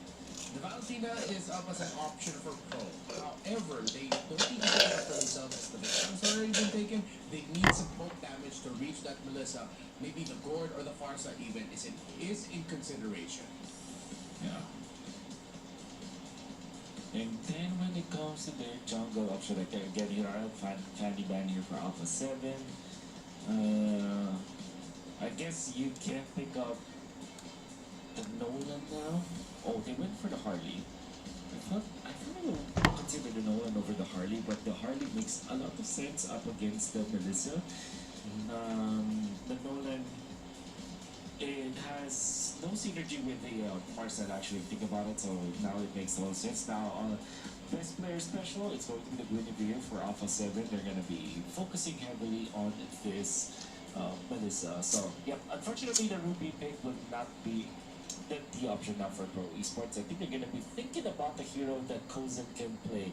The Valentina is up as an option for Pro. However, they don't even take it up for themselves as the victims have already been taken. They need some poke damage to reach that Melissa. Maybe the Gord or the Farsa even is in consideration. Yeah. And then when it comes to their jungle option, like again, here are Fanny ban here for Alpha 7. I guess you can pick up the Nolan now. Oh, they went for the Harley. I thought I would consider the Nolan over the Harley, but the Harley makes a lot of sense up against the Melissa. The Nolan, it has no synergy with the Farsight actually, think about it, so now it makes a lot of sense. Now, best player special, it's going to be the Guinevere for Alpha 7. They're going to be focusing heavily on this Melissa. So, yep, unfortunately the Ruby pick would not be the option now for Pro Esports. I think they're going to be thinking about the hero that Kozen can play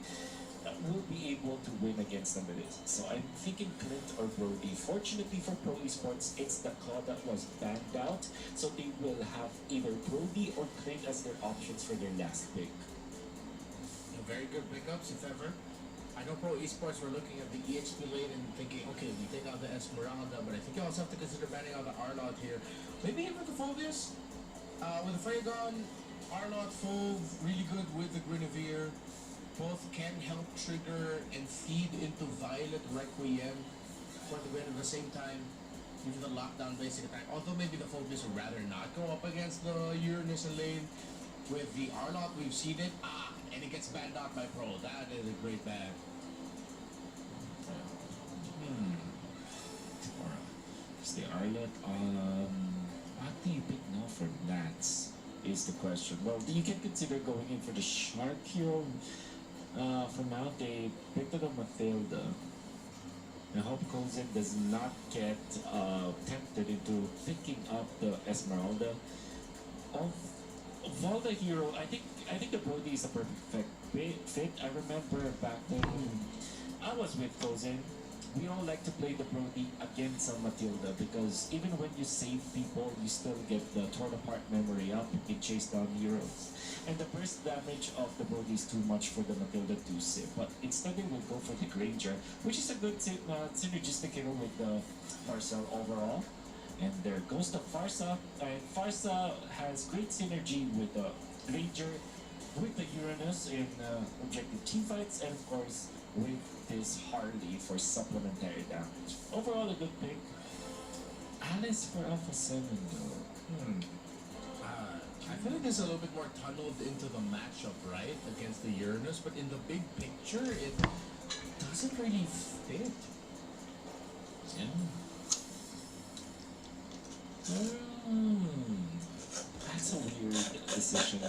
that will be able to win against the Melissa. So I'm thinking Clint or Brody. Fortunately for Pro Esports, it's the Claw that was banned out, so they will have either Brody or Clint as their options for their last pick. Very good pickups, if ever. I know Pro Esports were looking at the EXP lane and thinking, okay, we take out the Esmeralda, but I think you also have to consider banning out the Arlott here. Maybe even the Phobius. With the Freyagon, Arlott, Fove, really good with the Guinevere. Both can help trigger and feed into Violet Requiem for the win at the same time. Even the lockdown basic attack. Although maybe the Phobius would rather not go up against the Uranus lane. With the Arlott, we've seen it. And it gets banned out by Pro. That is a great ban. It's the Arlott. What do you pick now for Nats is the question. Well, you can consider going in for the Shark hero. For now, they picked up Mathilda. I hope Kozen does not get tempted into picking up the Esmeralda. Of all the hero, I think the Brody is a perfect fit. I remember back then I was with Kozen. We all like to play the Brody against Matilda because even when you save people, you still get the torn apart memory up and chase down heroes. And the burst damage of the Brody is too much for the Matilda to save. But instead they will go for the Granger, which is a good synergistic hero with the Farsa overall. And there goes the Farsa. And Farsa has great synergy with the Granger, with the Uranus in objective teamfights, and of course with his Harley for supplementary damage. Overall, a good pick. Alice for Alpha 7 though. I feel like this is a little bit more tunneled into the matchup, right? Against the Uranus, but in the big picture, it doesn't really fit. Yeah. That's a weird decision.